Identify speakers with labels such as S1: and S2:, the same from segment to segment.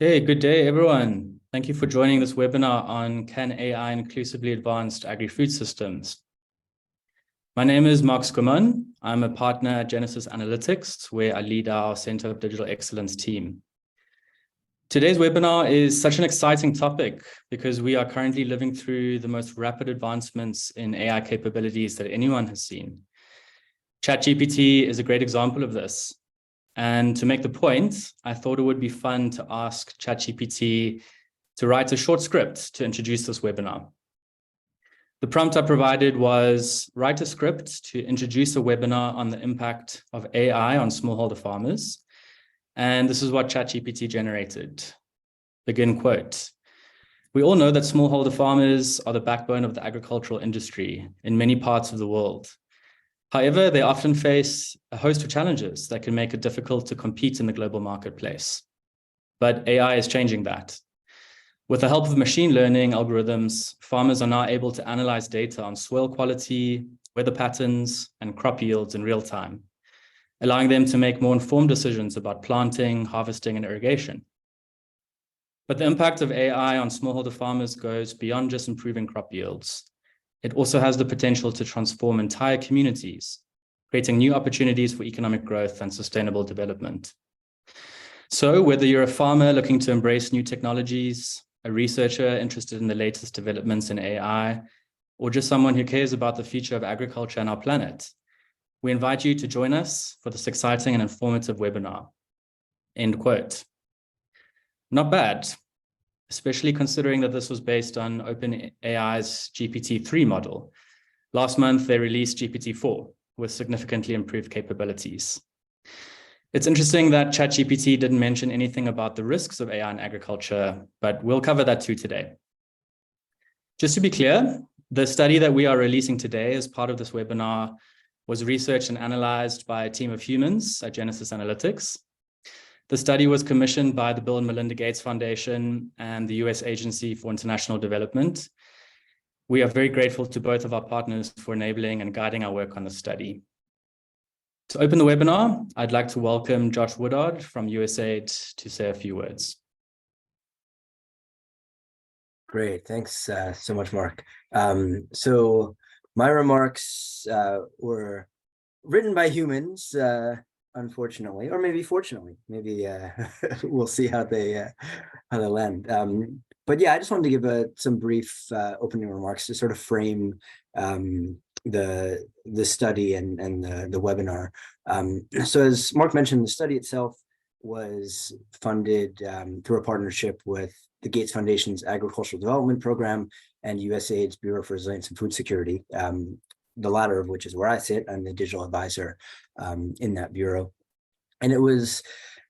S1: Hey, good day, everyone. Thank you for joining this webinar on Can AI Inclusively Advanced Agri-Food Systems? My name is Mark Squamon. I'm a partner at Genesis Analytics, where I lead our Center of Digital Excellence team. Today's webinar is such an exciting topic because we are currently living through the most rapid advancements in AI capabilities that anyone has seen. ChatGPT is a great example of this. And to make the point, I thought it would be fun to ask ChatGPT to write a short script to introduce this webinar. The prompt I provided was write a script to introduce a webinar on the impact of AI on smallholder farmers. And this is what ChatGPT generated. Begin quote. We all know that smallholder farmers are the backbone of the agricultural industry in many parts of the world. However, they often face a host of challenges that can make it difficult to compete in the global marketplace. But AI is changing that. With the help of machine learning algorithms, farmers are now able to analyze data on soil quality, weather patterns, and crop yields in real time, allowing them to make more informed decisions about planting, harvesting, and irrigation. But the impact of AI on smallholder farmers goes beyond just improving crop yields. It also has the potential to transform entire communities, creating new opportunities for economic growth and sustainable development. So whether you're a farmer looking to embrace new technologies, a researcher interested in the latest developments in AI, or just someone who cares about the future of agriculture and our planet, we invite you to join us for this exciting and informative webinar. End quote. Not bad, especially considering that this was based on OpenAI's GPT-3 model. Last month, they released GPT-4 with significantly improved capabilities. It's interesting that ChatGPT didn't mention anything about the risks of AI in agriculture, but we'll cover that too today. Just to be clear, the study that we are releasing today as part of this webinar was researched and analyzed by a team of humans at Genesis Analytics. The study was commissioned by the Bill and Melinda Gates Foundation and the US Agency for International Development. We are very grateful to both of our partners for enabling and guiding our work on the study. To open the webinar, I'd like to welcome Josh Woodard from USAID to say a few words.
S2: Great, thanks so much, Mark. So my remarks were written by humans, unfortunately, or maybe fortunately, maybe we'll see how they land. But yeah, I just wanted to give some brief opening remarks to sort of frame the study and the webinar. So as Mark mentioned, the study itself was funded through a partnership with the Gates Foundation's Agricultural Development Program and USAID's Bureau for Resilience and Food Security, the latter of which is where I sit. I'm the digital advisor in that bureau. And it was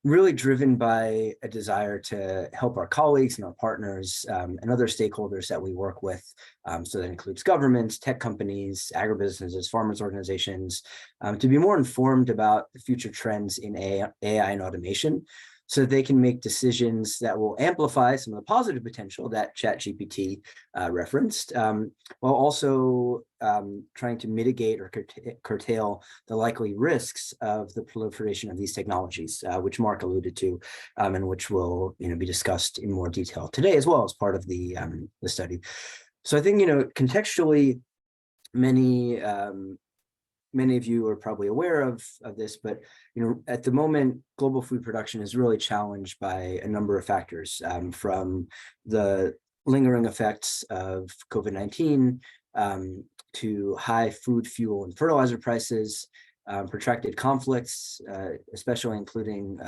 S2: really driven by a desire to help our colleagues and our partners and other stakeholders that we work with. So that includes governments, tech companies, agribusinesses, farmers organizations, to be more informed about the future trends in AI and automation, so that they can make decisions that will amplify some of the positive potential that ChatGPT referenced, while also trying to mitigate or curtail the likely risks of the proliferation of these technologies, which Mark alluded to, and which will be discussed in more detail today as well as part of the study. So I think contextually, many of you are probably aware of this, but at the moment, global food production is really challenged by a number of factors, from the lingering effects of COVID-19 to high food, fuel, and fertilizer prices, protracted conflicts, especially including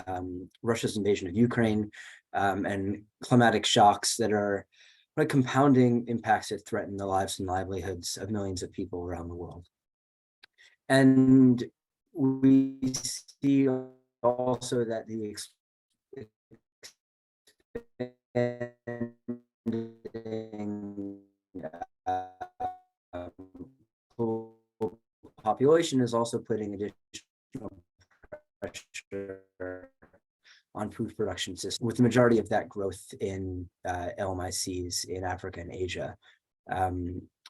S2: Russia's invasion of Ukraine, and climatic shocks that are compounding impacts that threaten the lives and livelihoods of millions of people around the world. And we see also that the population is also putting additional pressure on food production systems, with the majority of that growth in LMICs in Africa and Asia.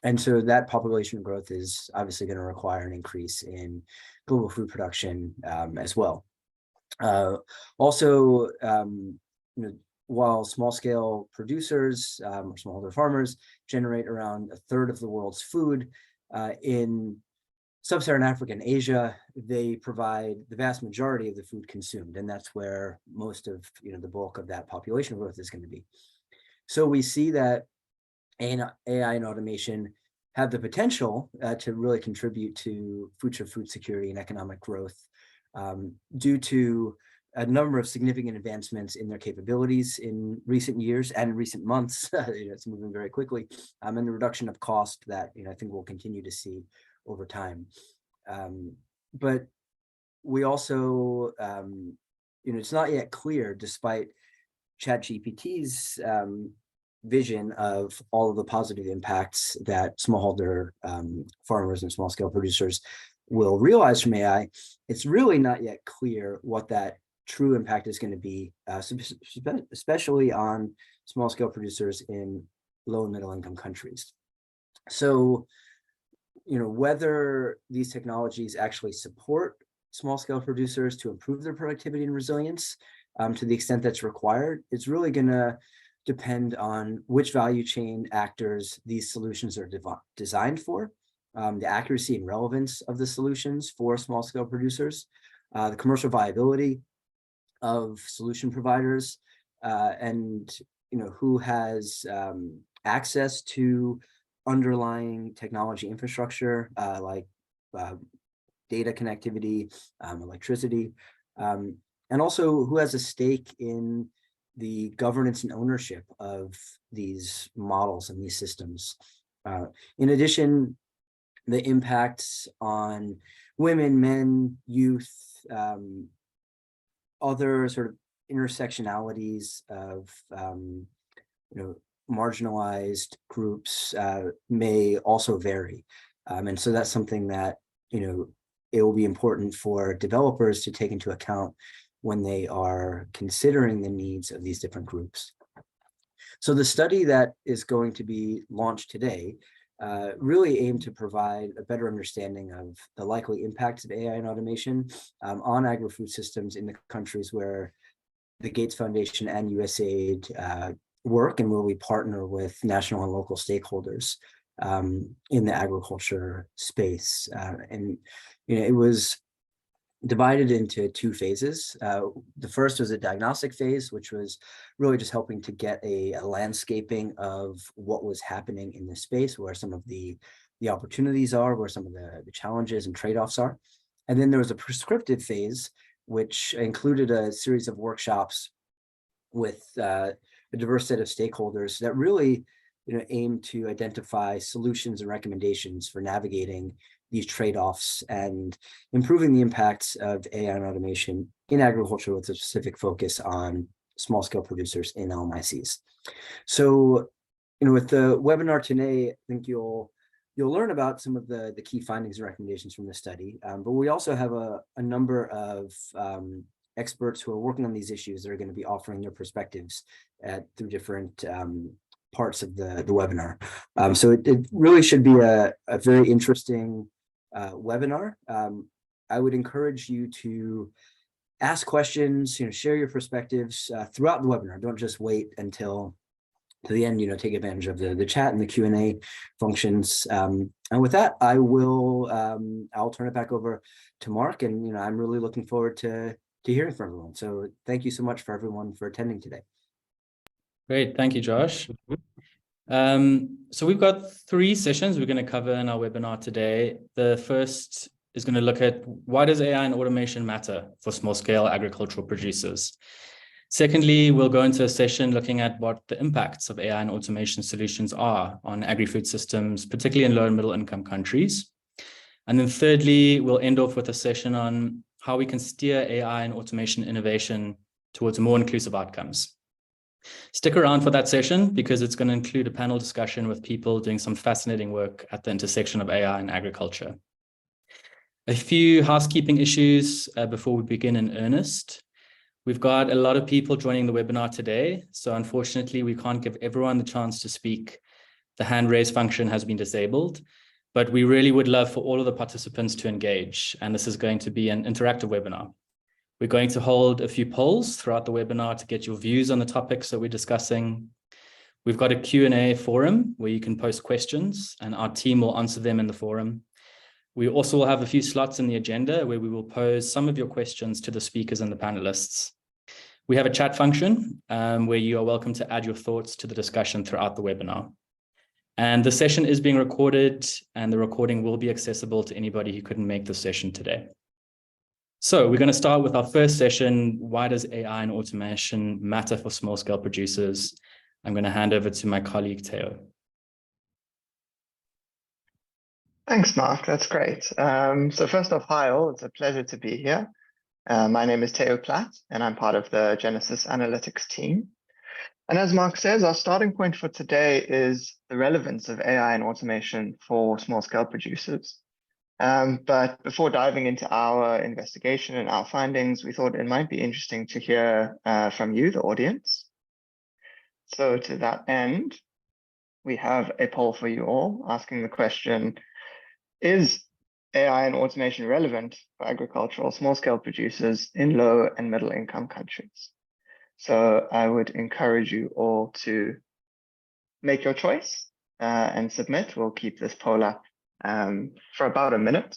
S2: And so that population growth is obviously going to require an increase in global food production as well. Also, while small-scale producers or smallholder farmers generate around a third of the world's food, in Sub-Saharan Africa and Asia, they provide the vast majority of the food consumed, and that's where most of the bulk of that population growth is going to be. So we see that AI and automation have the potential to really contribute to future food security and economic growth due to a number of significant advancements in their capabilities in recent years and in recent months. It's moving very quickly, and the reduction of cost that I think we'll continue to see over time. But we also, it's not yet clear, despite ChatGPT's vision of all of the positive impacts that smallholder farmers and small-scale producers will realize from AI, it's really not yet clear what that true impact is going to be, especially on small-scale producers in low and middle-income countries. So, whether these technologies actually support small-scale producers to improve their productivity and resilience to the extent that's required, it's really going to depend on which value chain actors these solutions are designed for, the accuracy and relevance of the solutions for small-scale producers, the commercial viability of solution providers, and who has access to underlying technology infrastructure like data connectivity, electricity, and also who has a stake in the governance and ownership of these models and these systems. In addition, the impacts on women, men, youth, other sort of intersectionalities of marginalized groups may also vary. And so that's something that, it will be important for developers to take into account when they are considering the needs of these different groups. So the study that is going to be launched today really aimed to provide a better understanding of the likely impacts of AI and automation on agri-food systems in the countries where the Gates Foundation and USAID work, and where we partner with national and local stakeholders in the agriculture space. And it was divided into two phases. The first was a diagnostic phase, which was really just helping to get a landscaping of what was happening in this space, where some of the opportunities are, where some of the challenges and trade-offs are. And then there was a prescriptive phase, which included a series of workshops with a diverse set of stakeholders that really aim to identify solutions and recommendations for navigating these trade-offs and improving the impacts of AI and automation in agriculture, with a specific focus on small-scale producers in LMICs. So, with the webinar today, I think you'll learn about some of the key findings and recommendations from the study. But we also have a number of experts who are working on these issues that are going to be offering their perspectives through different parts of the webinar. So it really should be a very interesting webinar. I would encourage you to ask questions, share your perspectives throughout the webinar. Don't just wait until to the end, take advantage of the chat and the Q&A functions. And with that, I'll turn it back over to Mark, and I'm really looking forward to hearing from everyone. So thank you so much for everyone for attending today.
S1: Great, thank you, Josh. So we've got 3 sessions we're going to cover in our webinar today. The first is going to look at why does AI and automation matter for small-scale agricultural producers. Secondly, we'll go into a session looking at what the impacts of AI and automation solutions are on agri-food systems, particularly in low and middle income countries. And then thirdly, we'll end off with a session on how we can steer AI and automation innovation towards more inclusive outcomes. Stick around for that session because it's going to include a panel discussion with people doing some fascinating work at the intersection of AI and agriculture. A few housekeeping issues before we begin in earnest. We've got a lot of people joining the webinar today, so unfortunately we can't give everyone the chance to speak. The hand raise function has been disabled, but we really would love for all of the participants to engage, and this is going to be an interactive webinar. We're going to hold a few polls throughout the webinar to get your views on the topics that we're discussing. We've got a Q&A forum where you can post questions and our team will answer them in the forum. We also will have a few slots in the agenda where we will pose some of your questions to the speakers and the panelists. We have a chat function where you are welcome to add your thoughts to the discussion throughout the webinar. And the session is being recorded and the recording will be accessible to anybody who couldn't make the session today. So we're going to start with our first session. Why does AI and automation matter for small scale producers? I'm going to hand over to my colleague, Theo.
S3: Thanks, Mark. That's great. So first off, hi all. It's a pleasure to be here. My name is Theo Platt, and I'm part of the Genesis Analytics team. And as Mark says, our starting point for today is the relevance of AI and automation for small-scale producers. But before diving into our investigation and our findings, we thought it might be interesting to hear from you, the audience. So to that end, we have a poll for you all asking the question, is AI and automation relevant for agricultural small-scale producers in low and middle-income countries? So I would encourage you all to make your choice and submit. We'll keep this poll up for about a minute.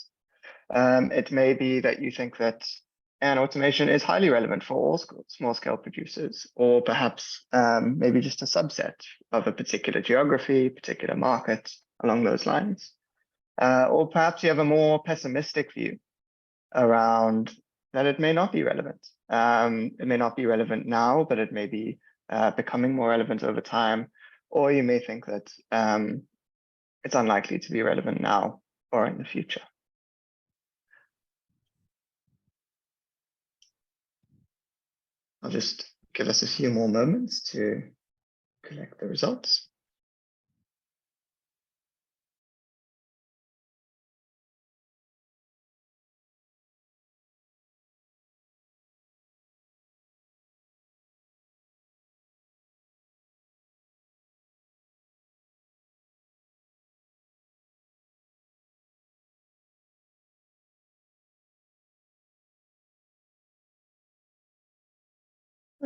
S3: It may be that you think that AI and automation is highly relevant for all small-scale producers, or perhaps maybe just a subset of a particular geography, particular market along those lines. Or perhaps you have a more pessimistic view around that it may not be relevant. It may not be relevant now, but it may be becoming more relevant over time. Or you may think that it's unlikely to be relevant now or in the future. I'll just give us a few more moments to collect the results.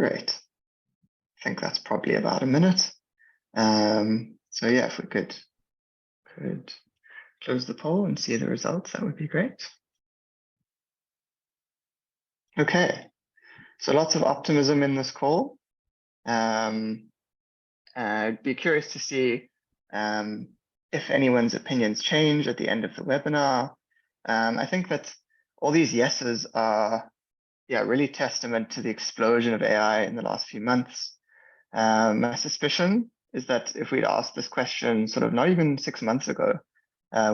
S3: Right. I think that's probably about a minute. So yeah, if we could close the poll and see the results, that would be great. Okay, so lots of optimism in this call. I'd be curious to see if anyone's opinions change at the end of the webinar. I think that all these yeses are really testament to the explosion of AI in the last few months. My suspicion is that if we'd asked this question sort of not even 6 months ago,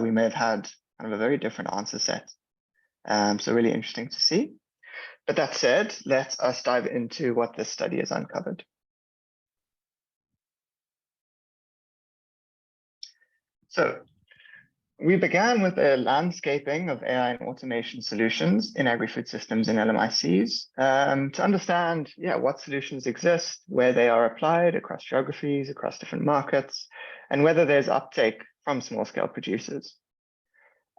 S3: we may have had kind of a very different answer set. So really interesting to see. But that said, let us dive into what this study has uncovered. So we began with a landscaping of AI and automation solutions in agri-food systems in LMICs to understand, what solutions exist, where they are applied across geographies, across different markets, and whether there's uptake from small-scale producers.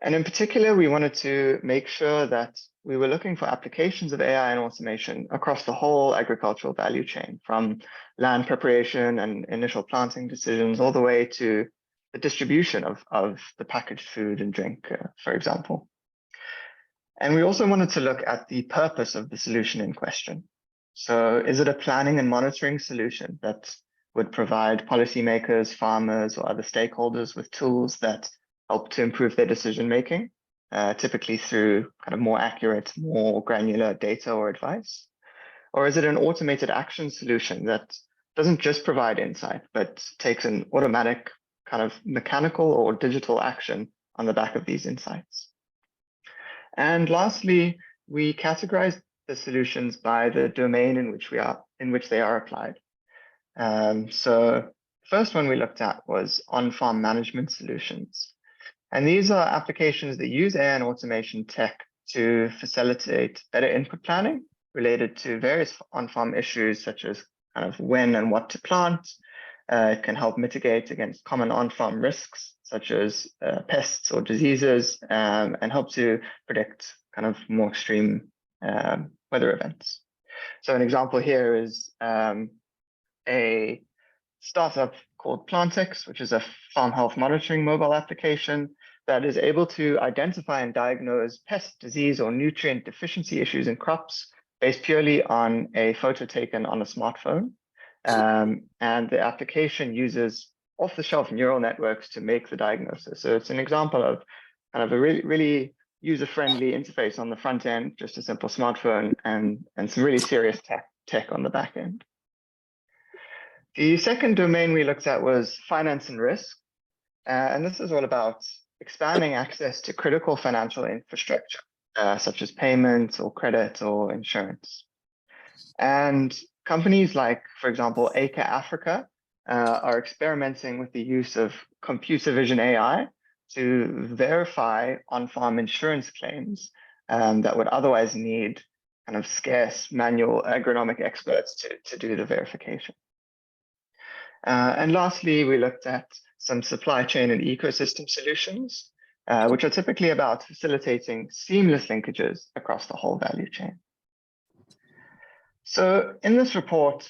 S3: And in particular, we wanted to make sure that we were looking for applications of AI and automation across the whole agricultural value chain, from land preparation and initial planting decisions all the way to the distribution of the packaged food and drink, for example. And we also wanted to look at the purpose of the solution in question. So is it a planning and monitoring solution that would provide policymakers, farmers, or other stakeholders with tools that help to improve their decision-making, typically through kind of more accurate, more granular data or advice? Or is it an automated action solution that doesn't just provide insight, but takes an automatic kind of mechanical or digital action on the back of these insights? And lastly, we categorized the solutions by the domain in which they are applied. So the first one we looked at was on-farm management solutions. And these are applications that use AI and automation tech to facilitate better input planning related to various on-farm issues, such as kind of when and what to plant. It can help mitigate against common on-farm risks, such as pests or diseases, and help to predict kind of more extreme weather events. So an example here is a startup called Plantix, which is a farm health monitoring mobile application that is able to identify and diagnose pest, disease, or nutrient deficiency issues in crops based purely on a photo taken on a smartphone. And the application uses off-the-shelf neural networks to make the diagnosis. So it's an example of kind of a really user-friendly interface on the front end, just a simple smartphone, and some really serious tech on the back end. The second domain we looked at was finance and risk. And this is all about expanding access to critical financial infrastructure, such as payments or credit or insurance. And companies like, for example, Acre Africa are experimenting with the use of computer vision AI to verify on-farm insurance claims that would otherwise need kind of scarce manual agronomic experts to do the verification. And lastly, we looked at some supply chain and ecosystem solutions, which are typically about facilitating seamless linkages across the whole value chain. So in this report,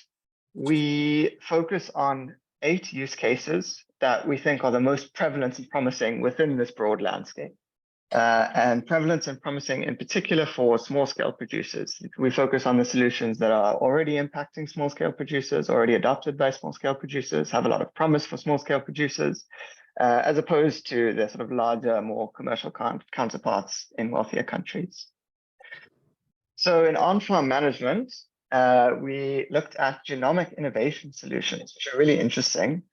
S3: we focus on 8 use cases that we think are the most prevalent and promising within this broad landscape. And prevalent and promising in particular for small-scale producers. We focus on the solutions that are already impacting small-scale producers, already adopted by small-scale producers, have a lot of promise for small-scale producers, as opposed to the sort of larger, more commercial counterparts in wealthier countries. So in on-farm management, we looked at genomic innovation solutions, which are really interesting.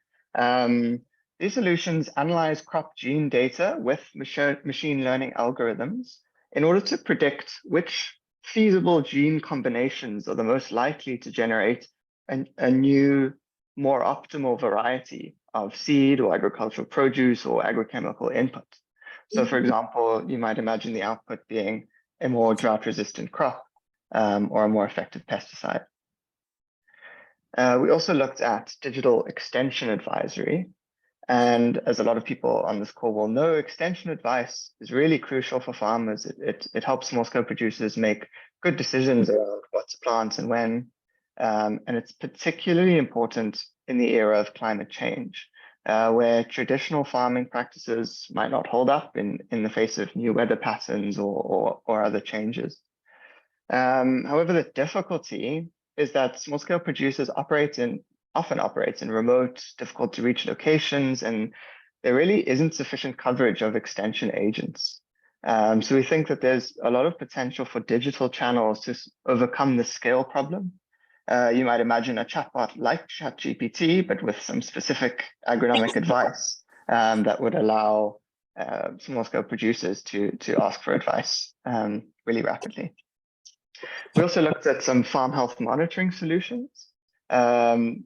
S3: These solutions analyze crop gene data with machine learning algorithms in order to predict which feasible gene combinations are the most likely to generate a new, more optimal variety of seed or agricultural produce or agrochemical input. So for example, you might imagine the output being a more drought-resistant crop or a more effective pesticide. We also looked at digital extension advisory. And as a lot of people on this call will know, extension advice is really crucial for farmers. It helps small-scale producers make good decisions around what to plant and when. And it's particularly important in the era of climate change, where traditional farming practices might not hold up in the face of new weather patterns or other changes. However, the difficulty is that small-scale producers often operates in remote, difficult to reach locations, and there really isn't sufficient coverage of extension agents. So we think that there's a lot of potential for digital channels to overcome the scale problem. You might imagine a chatbot like ChatGPT, but with some specific agronomic advice that would allow small-scale producers to ask for advice really rapidly. We also looked at some farm health monitoring solutions,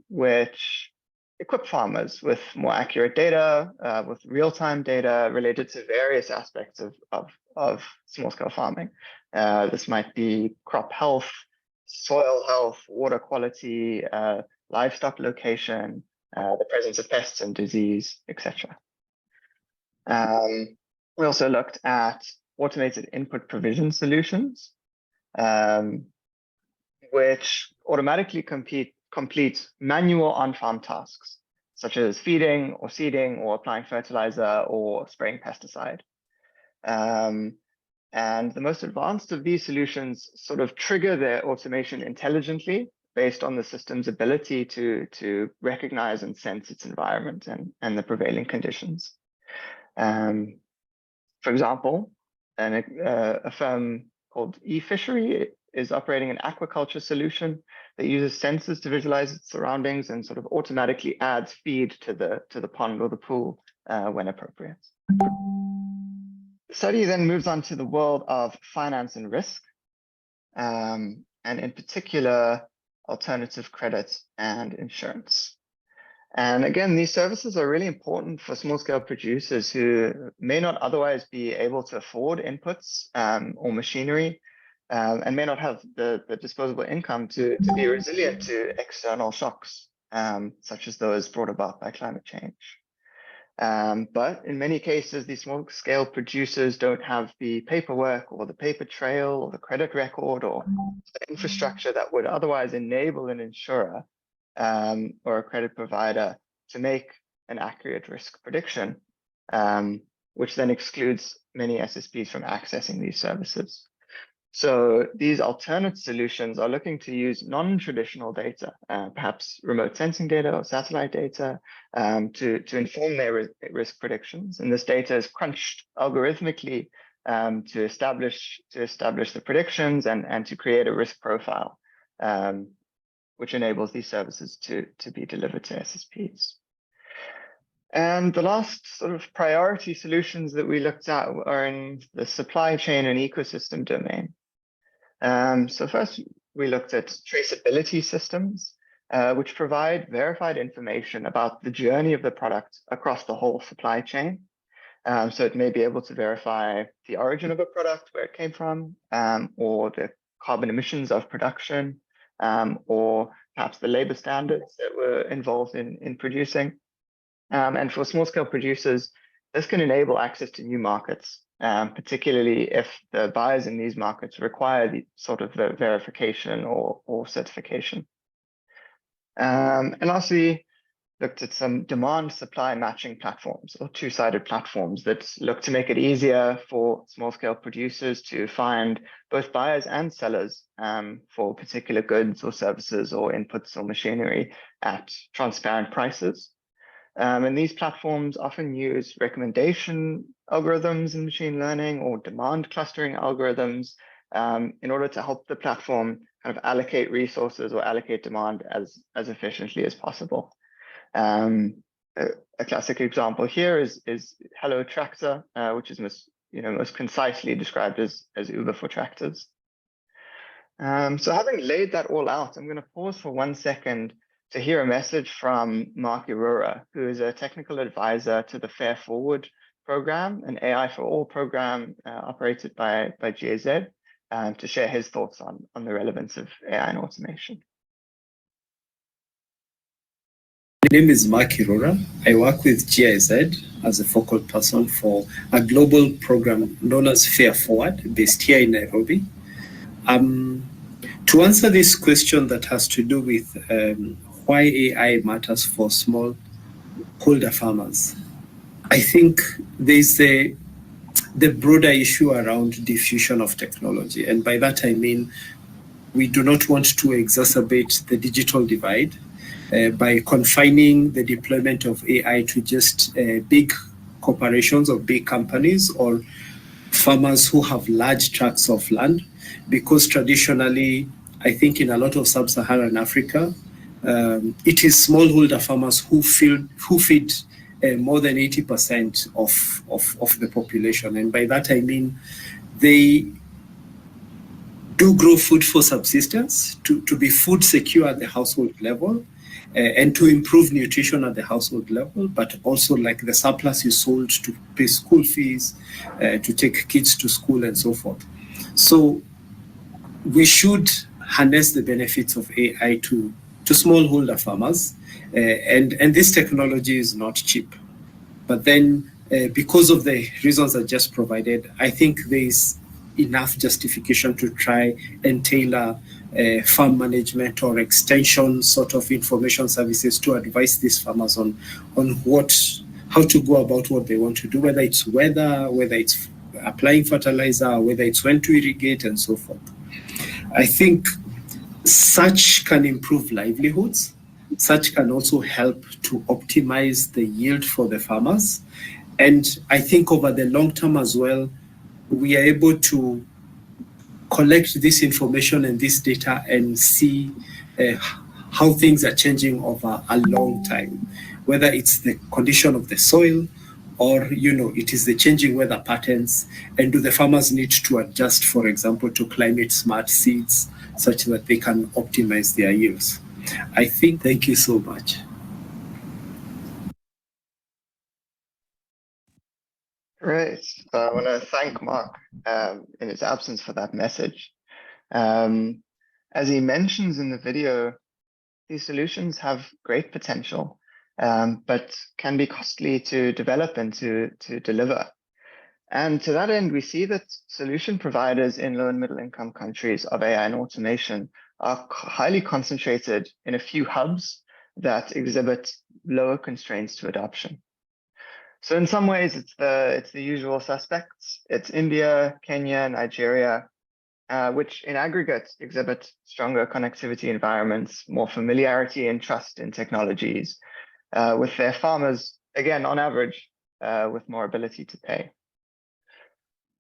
S3: which equip farmers with more accurate data, with real-time data related to various aspects of small-scale farming. This might be crop health, soil health, water quality, livestock location, the presence of pests and disease, etc. We also looked at automated input provision solutions, which automatically complete manual on-farm tasks, such as feeding or seeding or applying fertilizer or spraying pesticide. And the most advanced of these solutions sort of trigger their automation intelligently based on the system's ability to recognize and sense its environment and the prevailing conditions. For example, a firm called eFishery is operating an aquaculture solution that uses sensors to visualize its surroundings and sort of automatically adds feed to the pond or the pool when appropriate. The study then moves on to the world of finance and risk, and in particular, alternative credit and insurance. And again, these services are really important for small-scale producers who may not otherwise be able to afford inputs or machinery, and may not have the disposable income to be resilient to external shocks, such as those brought about by climate change. But in many cases, these small scale producers don't have the paperwork or the paper trail or the credit record or the infrastructure that would otherwise enable an insurer or a credit provider to make an accurate risk prediction, which then excludes many SSPs from accessing these services. So these alternate solutions are looking to use non-traditional data, perhaps remote sensing data or satellite data, to inform their risk predictions. And this data is crunched algorithmically to establish the predictions and to create a risk profile, which enables these services to be delivered to SSPs. And the last sort of priority solutions that we looked at are in the supply chain and ecosystem domain. So first, we looked at traceability systems, which provide verified information about the journey of the product across the whole supply chain. So it may be able to verify the origin of a product, where it came from, or the carbon emissions of production, or perhaps the labor standards that were involved in producing. And for small-scale producers, this can enable access to new markets, particularly if the buyers in these markets require the sort of the verification or certification. And lastly, looked at some demand supply matching platforms or two-sided platforms that look to make it easier for small-scale producers to find both buyers and sellers for particular goods or services or inputs or machinery at transparent prices. And these platforms often use recommendation algorithms in machine learning or demand clustering algorithms in order to help the platform kind of allocate resources or allocate demand as efficiently as possible. A classic example here is Hello Tractor, which is most concisely described as Uber for tractors. So having laid that all out, I'm going to pause for 1 second to hear a message from Mark Irura, who is a technical advisor to the Fair Forward program, an AI for All program operated by GAZ, to share his thoughts on the relevance of AI and automation.
S4: My name is Mark Irura. I work with GIZ as a focal person for a global program known as Fair Forward, based here in Nairobi. To answer this question that has to do with why AI matters for smallholder farmers, I think there's the broader issue around diffusion of technology. And by that I mean, we do not want to exacerbate the digital divide by confining the deployment of AI to just big corporations or big companies or farmers who have large tracts of land, because traditionally, I think in a lot of sub-Saharan Africa, it is smallholder farmers who feed more than 80% of the population. And by that I mean, they do grow food for subsistence, to be food secure at the household level, and to improve nutrition at the household level, but also like the surplus is sold to pay school fees, to take kids to school and so forth. So we should harness the benefits of AI to smallholder farmers, and this technology is not cheap. But then because of the reasons I just provided, I think there is enough justification to try and tailor farm management or extension sort of information services to advise these farmers on how to go about what they want to do, whether it's weather, whether it's applying fertilizer, whether it's when to irrigate and so forth. I think such can improve livelihoods. Such can also help to optimize the yield for the farmers. And I think over the long term as well, we are able to collect this information and this data and see how things are changing over a long time, whether it's the condition of the soil or, it is the changing weather patterns, and do the farmers need to adjust, for example, to climate smart seeds such that they can optimize their yields. Thank you so much.
S3: Great. So I want to thank Mark in his absence for that message. As he mentions in the video, these solutions have great potential, but can be costly to develop and to deliver. And to that end, we see that solution providers in low and middle income countries of AI and automation are highly concentrated in a few hubs that exhibit lower constraints to adoption. So in some ways, it's the usual suspects. It's India, Kenya, Nigeria, which in aggregate exhibit stronger connectivity environments, more familiarity and trust in technologies, with their farmers, again, on average, with more ability to pay.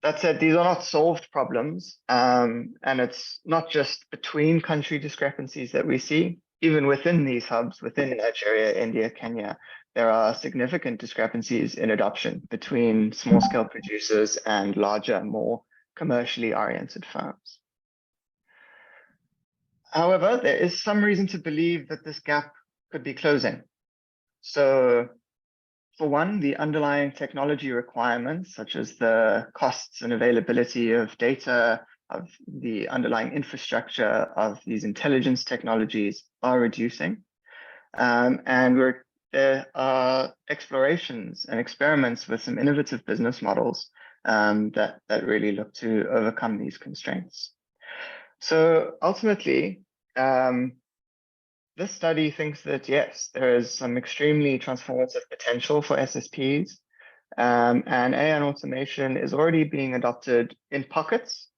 S3: That said, these are not solved problems, and it's not just between country discrepancies that we see. Even within these hubs, within Nigeria, India, Kenya, there are significant discrepancies in adoption between small-scale producers and larger, more commercially oriented firms. However, there is some reason to believe that this gap could be closing. So, for one, the underlying technology requirements, such as the costs and availability of data, of the underlying infrastructure of these intelligence technologies, are reducing. And there are explorations and experiments with some innovative business models that really look to overcome these constraints. So ultimately, this study thinks that, yes, there is some extremely transformative potential for SSPs, and AI and automation is already being adopted in pockets,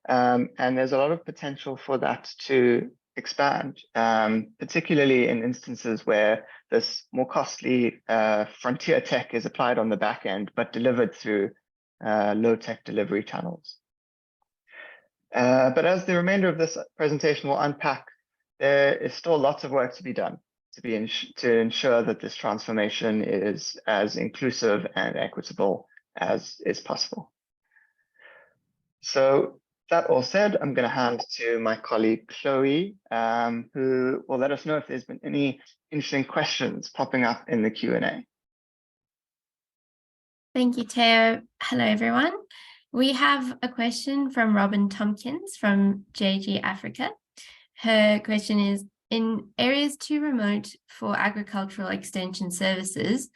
S3: and there's a lot of potential for that to expand, particularly in instances where this more costly frontier tech is applied on the back end, but delivered through low-tech delivery channels. But as the remainder of this presentation will unpack, there is still lots of work to be done to ensure that this transformation is as inclusive and equitable as is possible. So that all said, I'm going to hand to my colleague Chloe, who will let us know if there's been any interesting questions popping up in the Q&A.
S5: Thank you, Teo. Hello, everyone. We have a question from Robin Tompkins from JG Africa. Her question is, in areas too remote for agricultural extension services,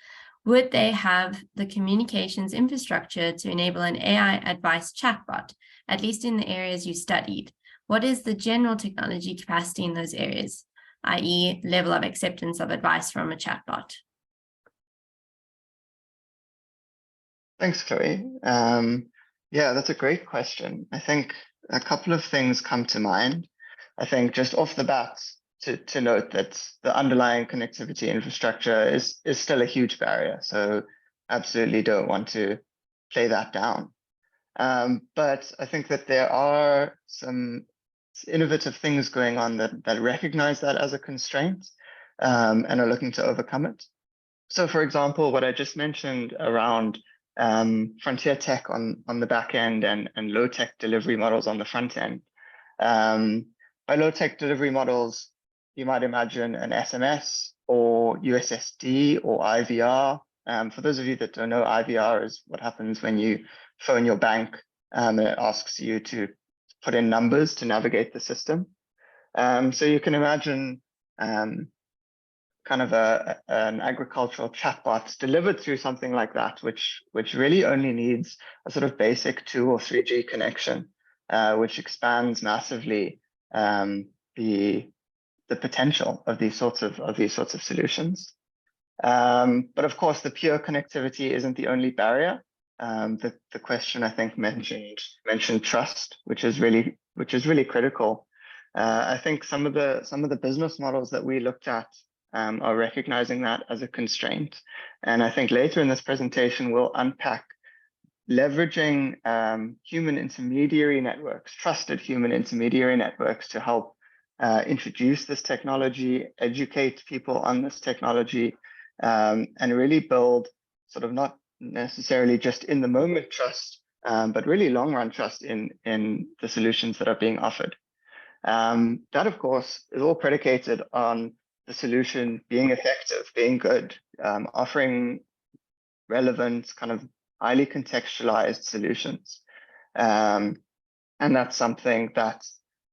S5: would they have the communications infrastructure to enable an AI advice chatbot, at least in the areas you studied? What is the general technology capacity in those areas, i.e. level of acceptance of advice from a chatbot?
S3: Thanks, Chloe. Yeah, that's a great question. I think a couple of things come to mind. I think just off the bat to note that the underlying connectivity infrastructure is still a huge barrier. So absolutely don't want to play that down. But I think that there are some innovative things going on that recognize that as a constraint and are looking to overcome it. So for example, what I just mentioned around frontier tech on the back end and low-tech delivery models on the front end. By low-tech delivery models, you might imagine an SMS or USSD or IVR. For those of you that don't know, IVR is what happens when you phone your bank and it asks you to put in numbers to navigate the system. So you can imagine kind of an agricultural chatbot delivered through something like that, which really only needs a sort of basic 2 or 3G connection, which expands massively the potential of these sorts of solutions. But of course, the pure connectivity isn't the only barrier. The question I think mentioned trust, which is really critical. I think some of the business models that we looked at are recognizing that as a constraint. And I think later in this presentation, we'll unpack leveraging human intermediary networks, trusted human intermediary networks to help introduce this technology, educate people on this technology, and really build sort of not necessarily just in the moment trust, but really long run trust in the solutions that are being offered. That, of course, is all predicated on the solution being effective, being good, offering relevant, kind of highly contextualized solutions. And that's something that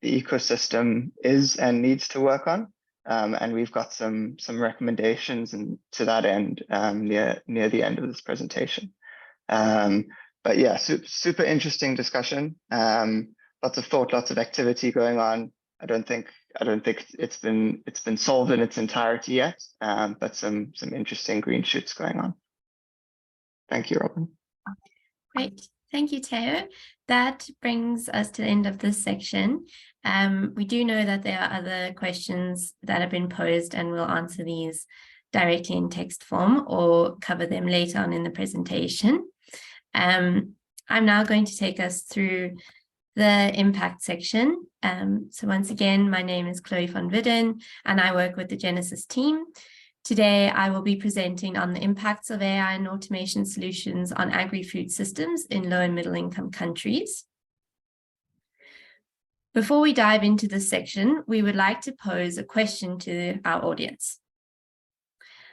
S3: the ecosystem is and needs to work on. and we've got some recommendations and to that end near the end of this presentation. But yeah, super interesting discussion. Lots of thought, lots of activity going on. I don't think it's been solved in its entirety yet, but some interesting green shoots going on. Thank you, Robin.
S5: Great. Thank you, Teo. That brings us to the end of this section. We do know that there are other questions that have been posed, and we'll answer these directly in text form or cover them later on in the presentation. I'm now going to take us through the impact section. So once again, my name is Chloe van Widden, and I work with the Genesis team. Today, I will be presenting on the impacts of AI and automation solutions on agri-food systems in low and middle income countries. Before we dive into this section, we would like to pose a question to our audience.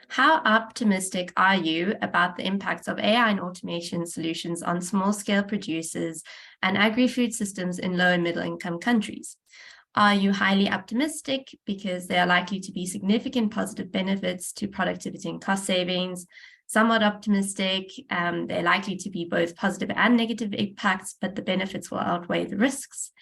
S5: How optimistic are you about the impacts of AI and automation solutions on small-scale producers and agri-food systems in low and middle-income countries? Are you highly optimistic because there are likely to be significant positive benefits to productivity and cost savings? Somewhat optimistic, they're likely to be both positive and negative impacts, but the benefits will outweigh the risks.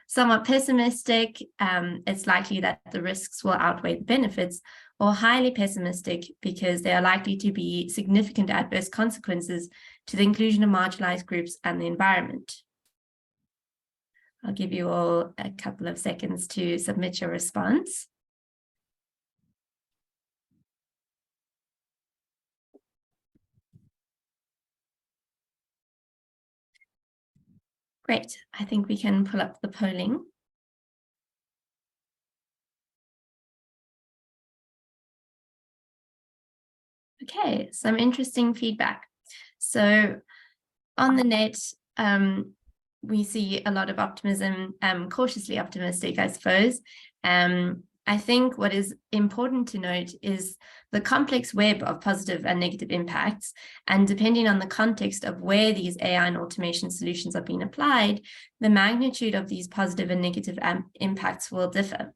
S5: Somewhat pessimistic, it's likely that the risks will outweigh the benefits, or highly pessimistic because there are likely to be significant adverse consequences to the inclusion of marginalized groups and the environment. I'll give you all a couple of seconds to submit your response. Great, I think we can pull up the polling. Okay, some interesting feedback. So on the net, we see a lot of optimism, cautiously optimistic, I suppose. I think what is important to note is the complex web of positive and negative impacts, and depending on the context of where these AI and automation solutions are being applied, the magnitude of these positive and negative impacts will differ.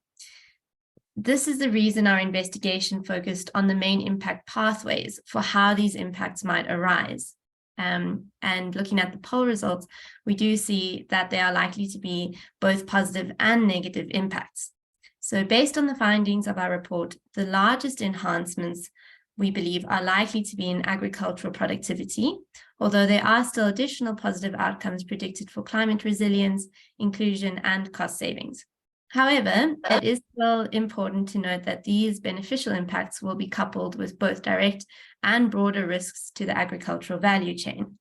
S5: This is the reason our investigation focused on the main impact pathways for how these impacts might arise. And looking at the poll results, we do see that there are likely to be both positive and negative impacts. So based on the findings of our report, the largest enhancements we believe are likely to be in agricultural productivity, although there are still additional positive outcomes predicted for climate resilience, inclusion, and cost savings. However, it is still important to note that these beneficial impacts will be coupled with both direct and broader risks to the agricultural value chain.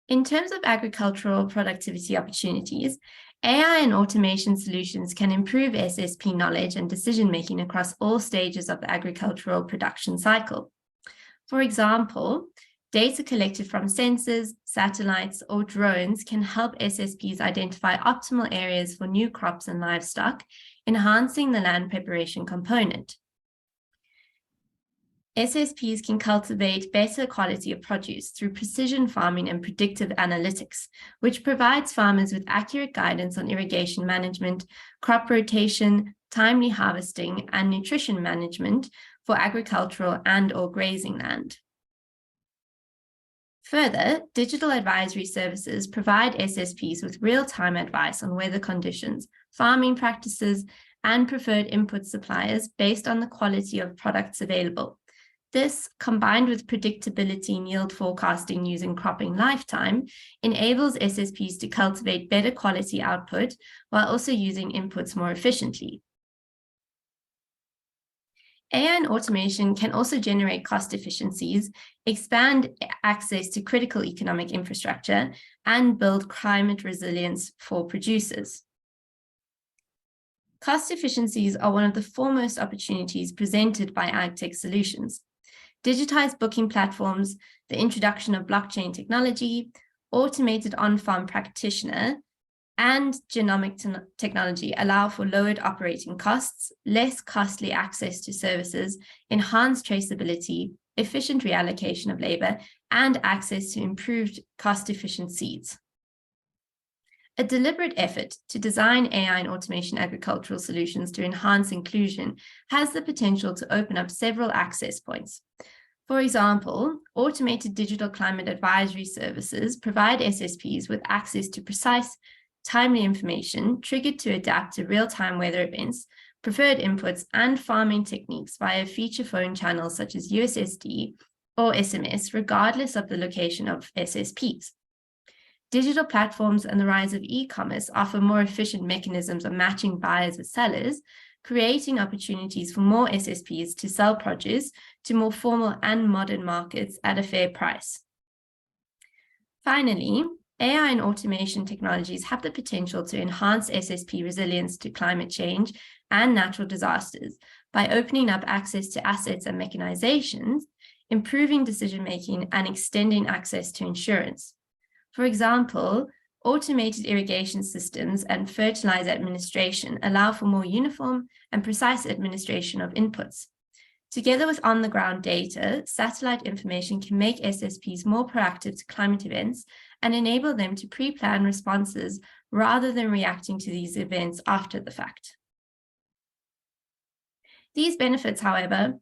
S5: In terms of agricultural productivity opportunities, AI and automation solutions can improve SSP knowledge and decision-making across all stages of the agricultural production cycle. For example, data collected from sensors, satellites, or drones can help SSPs identify optimal areas for new crops and livestock, enhancing the land preparation component. SSPs can cultivate better quality of produce through precision farming and predictive analytics, which provides farmers with accurate guidance on irrigation management, crop rotation, timely harvesting, and nutrition management for agricultural and/or grazing land. Further, digital advisory services provide SSPs with real-time advice on weather conditions, farming practices, and preferred input suppliers based on the quality of products available. This, combined with predictability and yield forecasting using cropping lifetime, enables SSPs to cultivate better quality output while also using inputs more efficiently. AI and automation can also generate cost efficiencies, expand access to critical economic infrastructure, and build climate resilience for producers. Cost efficiencies are one of the foremost opportunities presented by agtech solutions. Digitized booking platforms, the introduction of blockchain technology, automated on-farm practitioner, and genomic technology allow for lowered operating costs, less costly access to services, enhanced traceability, efficient reallocation of labor, and access to improved cost-efficient seeds. A deliberate effort to design AI and automation agricultural solutions to enhance inclusion has the potential to open up several access points. For example, automated digital climate advisory services provide SSPs with access to precise, timely information triggered to adapt to real-time weather events, preferred inputs, and farming techniques via feature phone channels such as USSD or SMS, regardless of the location of SSPs. Digital platforms and the rise of e-commerce offer more efficient mechanisms of matching buyers with sellers, creating opportunities for more SSPs to sell produce to more formal and modern markets at a fair price. Finally, AI and automation technologies have the potential to enhance SSP resilience to climate change and natural disasters by opening up access to assets and mechanizations, improving decision-making, and extending access to insurance. For example, automated irrigation systems and fertilizer administration allow for more uniform and precise administration of inputs. Together with on-the-ground data, satellite information can make SSPs more proactive to climate events and enable them to pre-plan responses rather than reacting to these events after the fact. These benefits, however,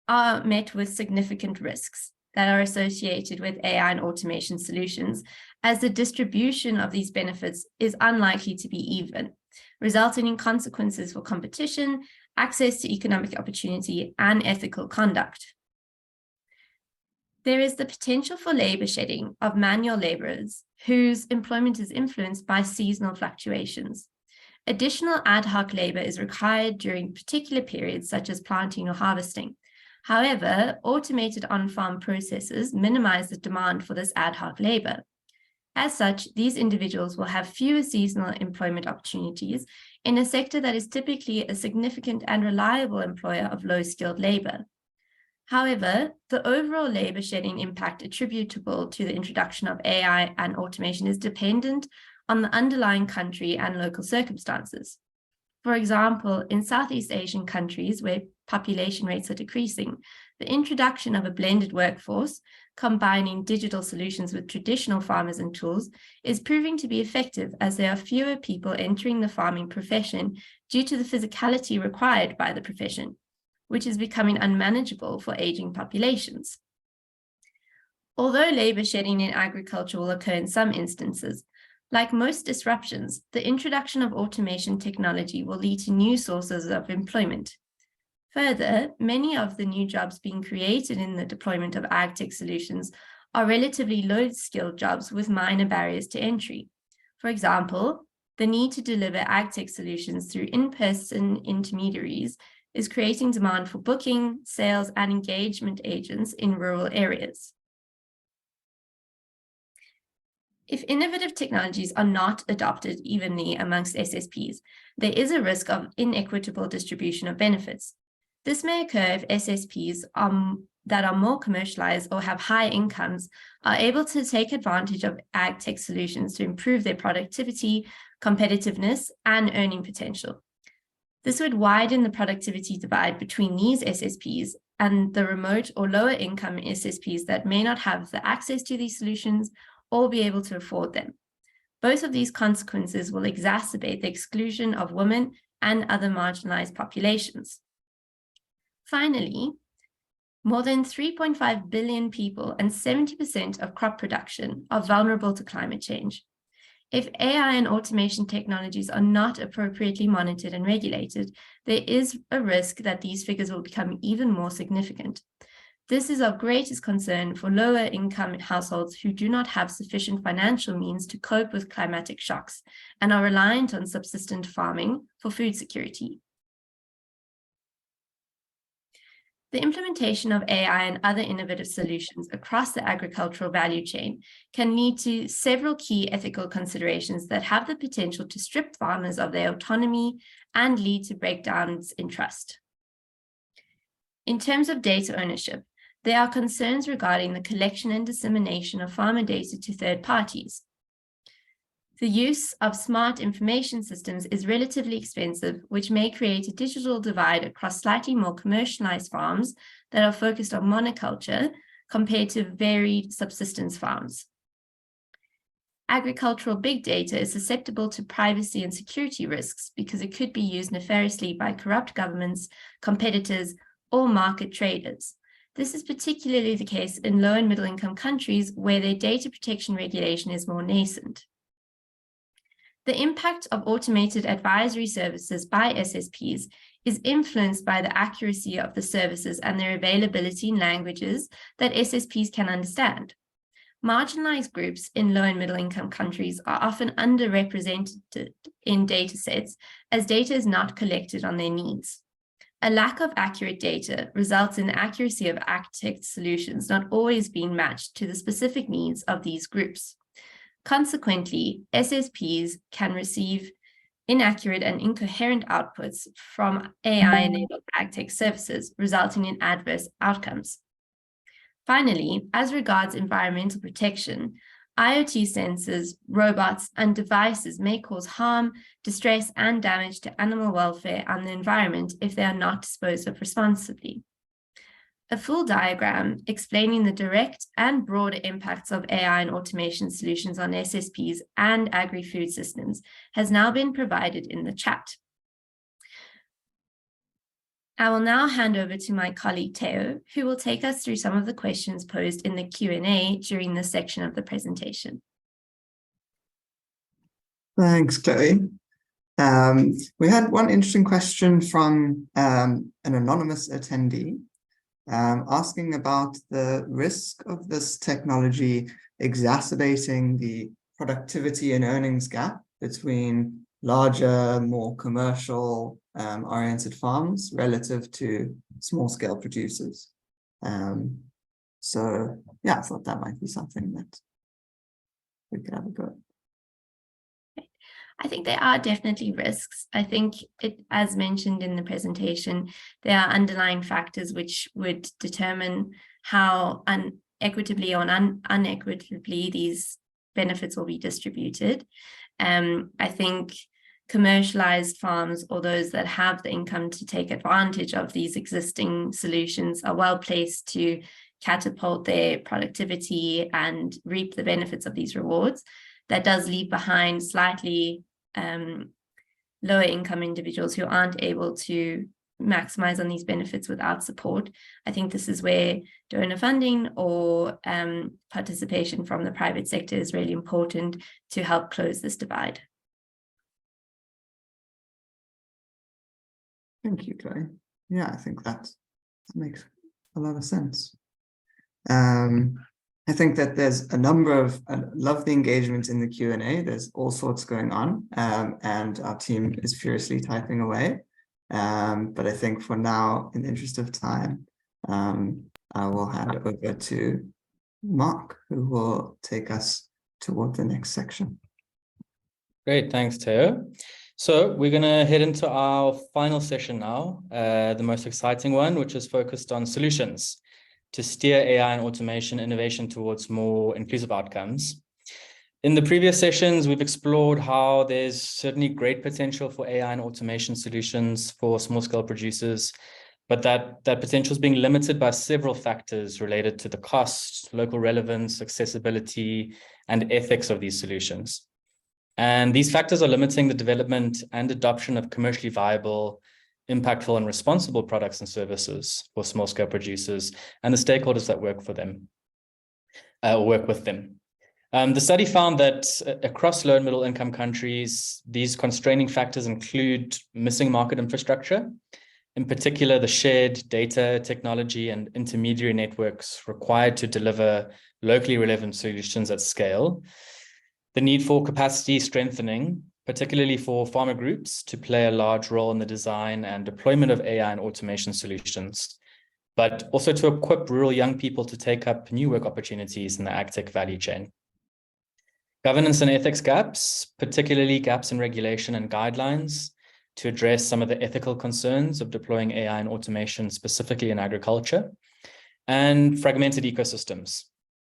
S5: are met with significant risks that are associated with AI and automation solutions, as the distribution of these benefits is unlikely to be even, resulting in consequences for competition, access to economic opportunity, and ethical conduct. There is the potential for labor shedding of manual laborers whose employment is influenced by seasonal fluctuations. Additional ad hoc labor is required during particular periods such as planting or harvesting. However, automated on-farm processes minimize the demand for this ad hoc labor. As such, these individuals will have fewer seasonal employment opportunities in a sector that is typically a significant and reliable employer of low-skilled labor. However, the overall labor shedding impact attributable to the introduction of AI and automation is dependent on the underlying country and local circumstances. For example, in Southeast Asian countries where population rates are decreasing, the introduction of a blended workforce, combining digital solutions with traditional farmers and tools, is proving to be effective as there are fewer people entering the farming profession due to the physicality required by the profession, which is becoming unmanageable for aging populations. Although labor shedding in agriculture will occur in some instances, like most disruptions, the introduction of automation technology will lead to new sources of employment. Further, many of the new jobs being created in the deployment of ag-tech solutions are relatively low-skilled jobs with minor barriers to entry. For example, the need to deliver ag-tech solutions through in-person intermediaries is creating demand for booking, sales, and engagement agents in rural areas. If innovative technologies are not adopted evenly amongst SSPs, there is a risk of inequitable distribution of benefits. This may occur if SSPs that are more commercialized or have high incomes are able to take advantage of ag tech solutions to improve their productivity, competitiveness, and earning potential. This would widen the productivity divide between these SSPs and the remote or lower income SSPs that may not have the access to these solutions or be able to afford them. Both of these consequences will exacerbate the exclusion of women and other marginalized populations. Finally, more than 3.5 billion people and 70% of crop production are vulnerable to climate change. If AI and automation technologies are not appropriately monitored and regulated, there is a risk that these figures will become even more significant. This is of greatest concern for lower income households who do not have sufficient financial means to cope with climatic shocks and are reliant on subsistence farming for food security. The implementation of AI and other innovative solutions across the agricultural value chain can lead to several key ethical considerations that have the potential to strip farmers of their autonomy and lead to breakdowns in trust. In terms of data ownership, there are concerns regarding the collection and dissemination of farmer data to third parties. The use of smart information systems is relatively expensive, which may create a digital divide across slightly more commercialized farms that are focused on monoculture compared to varied subsistence farms. agricultural big data is susceptible to privacy and security risks because it could be used nefariously by corrupt governments, competitors, or market traders. This is particularly the case in low and middle income countries where their data protection regulation is more nascent. The impact of automated advisory services by SSPs is influenced by the accuracy of the services and their availability in languages that SSPs can understand. Marginalized groups in low and middle income countries are often underrepresented in data sets as data is not collected on their needs. A lack of accurate data results in the accuracy of AgTech solutions not always being matched to the specific needs of these groups. Consequently, SSPs can receive inaccurate and incoherent outputs from AI-enabled AgTech services, resulting in adverse outcomes. Finally, as regards environmental protection, IoT sensors, robots, and devices may cause harm, distress, and damage to animal welfare and the environment if they are not disposed of responsibly. A full diagram explaining the direct and broader impacts of AI and automation solutions on SSPs and agri-food systems has now been provided in the chat. I will now hand over to my colleague Theo, who will take us through some of the questions posed in the Q&A during this section of the presentation.
S6: Thanks, Chloe. We had one interesting question from an anonymous attendee asking about the risk of this technology exacerbating the productivity and earnings gap between larger, more commercial oriented farms relative to small-scale producers. So yeah, I thought that might be something that we could have a go at.
S5: I think there are definitely risks. I think as mentioned in the presentation, there are underlying factors which would determine how equitably or unequitably these benefits will be distributed. I think commercialized farms or those that have the income to take advantage of these existing solutions are well placed to catapult their productivity and reap the benefits of these rewards. That does leave behind slightly lower income individuals who aren't able to maximize on these benefits without support. I think this is where donor funding or participation from the private sector is really important to help close this divide.
S6: Thank you, Chloe. Yeah, I think that makes a lot of sense. I think that there's a number of, I love the engagement in the Q&A. There's all sorts going on, and our team is furiously typing away. But I think for now, in the interest of time, I will hand over to Mark, who will take us toward the next section.
S1: Great, thanks, Theo. So we're going to head into our final session now, the most exciting one, which is focused on solutions to steer AI and automation innovation towards more inclusive outcomes. In the previous sessions, we've explored how there's certainly great potential for AI and automation solutions for small-scale producers, but that potential is being limited by several factors related to the cost, local relevance, accessibility, and ethics of these solutions. And these factors are limiting the development and adoption of commercially viable, impactful, and responsible products and services for small-scale producers and the stakeholders that work for them, work with them. The study found that across low and middle income countries, these constraining factors include missing market infrastructure, in particular the shared data, technology, and intermediary networks required to deliver locally relevant solutions at scale, the need for capacity strengthening, particularly for farmer groups to play a large role in the design and deployment of AI and automation solutions, but also to equip rural young people to take up new work opportunities in the agtech value chain. Governance and ethics gaps, particularly gaps in regulation and guidelines to address some of the ethical concerns of deploying AI and automation specifically in agriculture, and fragmented ecosystems,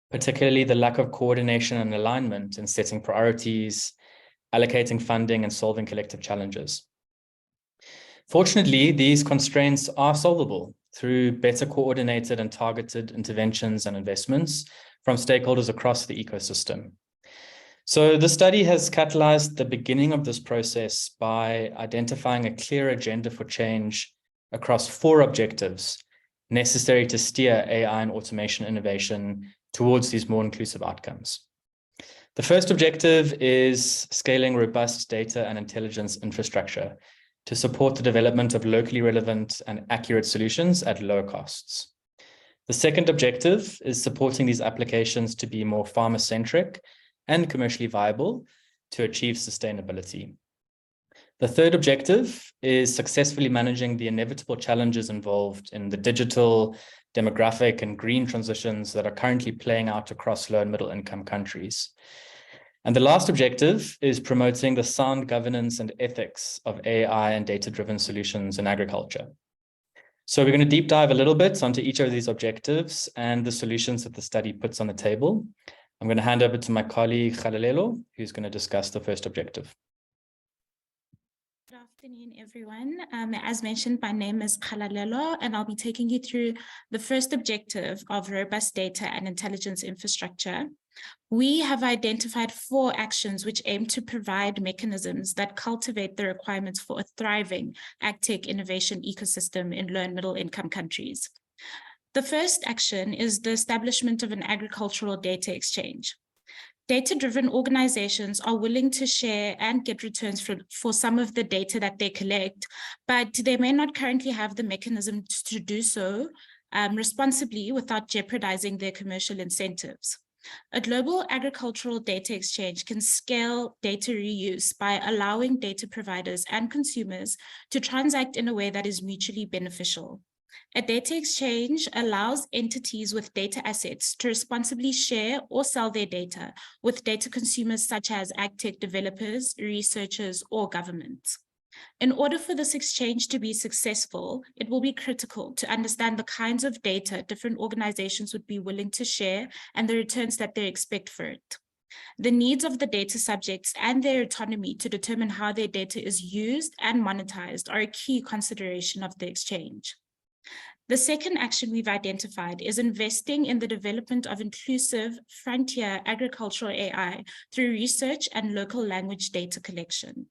S1: particularly the lack of coordination and alignment in setting priorities, allocating funding, and solving collective challenges. Fortunately, these constraints are solvable through better coordinated and targeted interventions and investments from stakeholders across the ecosystem. So the study has catalyzed the beginning of this process by identifying a clear agenda for change across 4 objectives necessary to steer AI and automation innovation towards these more inclusive outcomes. The first objective is scaling robust data and intelligence infrastructure to support the development of locally relevant and accurate solutions at low costs. The second objective is supporting these applications to be more farmer-centric and commercially viable to achieve sustainability. The third objective is successfully managing the inevitable challenges involved in the digital, demographic, and green transitions that are currently playing out across low and middle income countries. And the last objective is promoting the sound governance and ethics of AI and data-driven solutions in agriculture. So we're going to deep dive a little bit onto each of these objectives and the solutions that the study puts on the table. I'm going to hand over to my colleague, Kgalalelo, who's going to discuss the first objective.
S7: Good afternoon, everyone. As mentioned, my name is Kgalalelo, and I'll be taking you through the first objective of robust data and intelligence infrastructure. We have identified 4 actions which aim to provide mechanisms that cultivate the requirements for a thriving agtech innovation ecosystem in low and middle income countries. The first action is the establishment of an agricultural data exchange. Data-driven organizations are willing to share and get returns for some of the data that they collect, but they may not currently have the mechanism to do so responsibly without jeopardizing their commercial incentives. A global agricultural data exchange can scale data reuse by allowing data providers and consumers to transact in a way that is mutually beneficial. A data exchange allows entities with data assets to responsibly share or sell their data with data consumers such as agtech developers, researchers, or governments. In order for this exchange to be successful, it will be critical to understand the kinds of data different organizations would be willing to share and the returns that they expect for it. The needs of the data subjects and their autonomy to determine how their data is used and monetized are a key consideration of the exchange. The second action we've identified is investing in the development of inclusive frontier agricultural AI through research and local language data collection.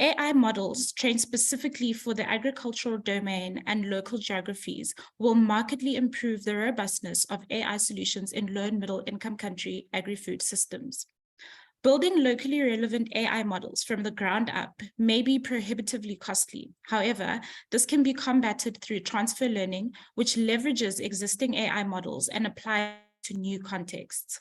S7: AI models trained specifically for the agricultural domain and local geographies will markedly improve the robustness of AI solutions in low and middle income country agri-food systems. Building locally relevant AI models from the ground up may be prohibitively costly. However, this can be combated through transfer learning, which leverages existing AI models and applies to new contexts.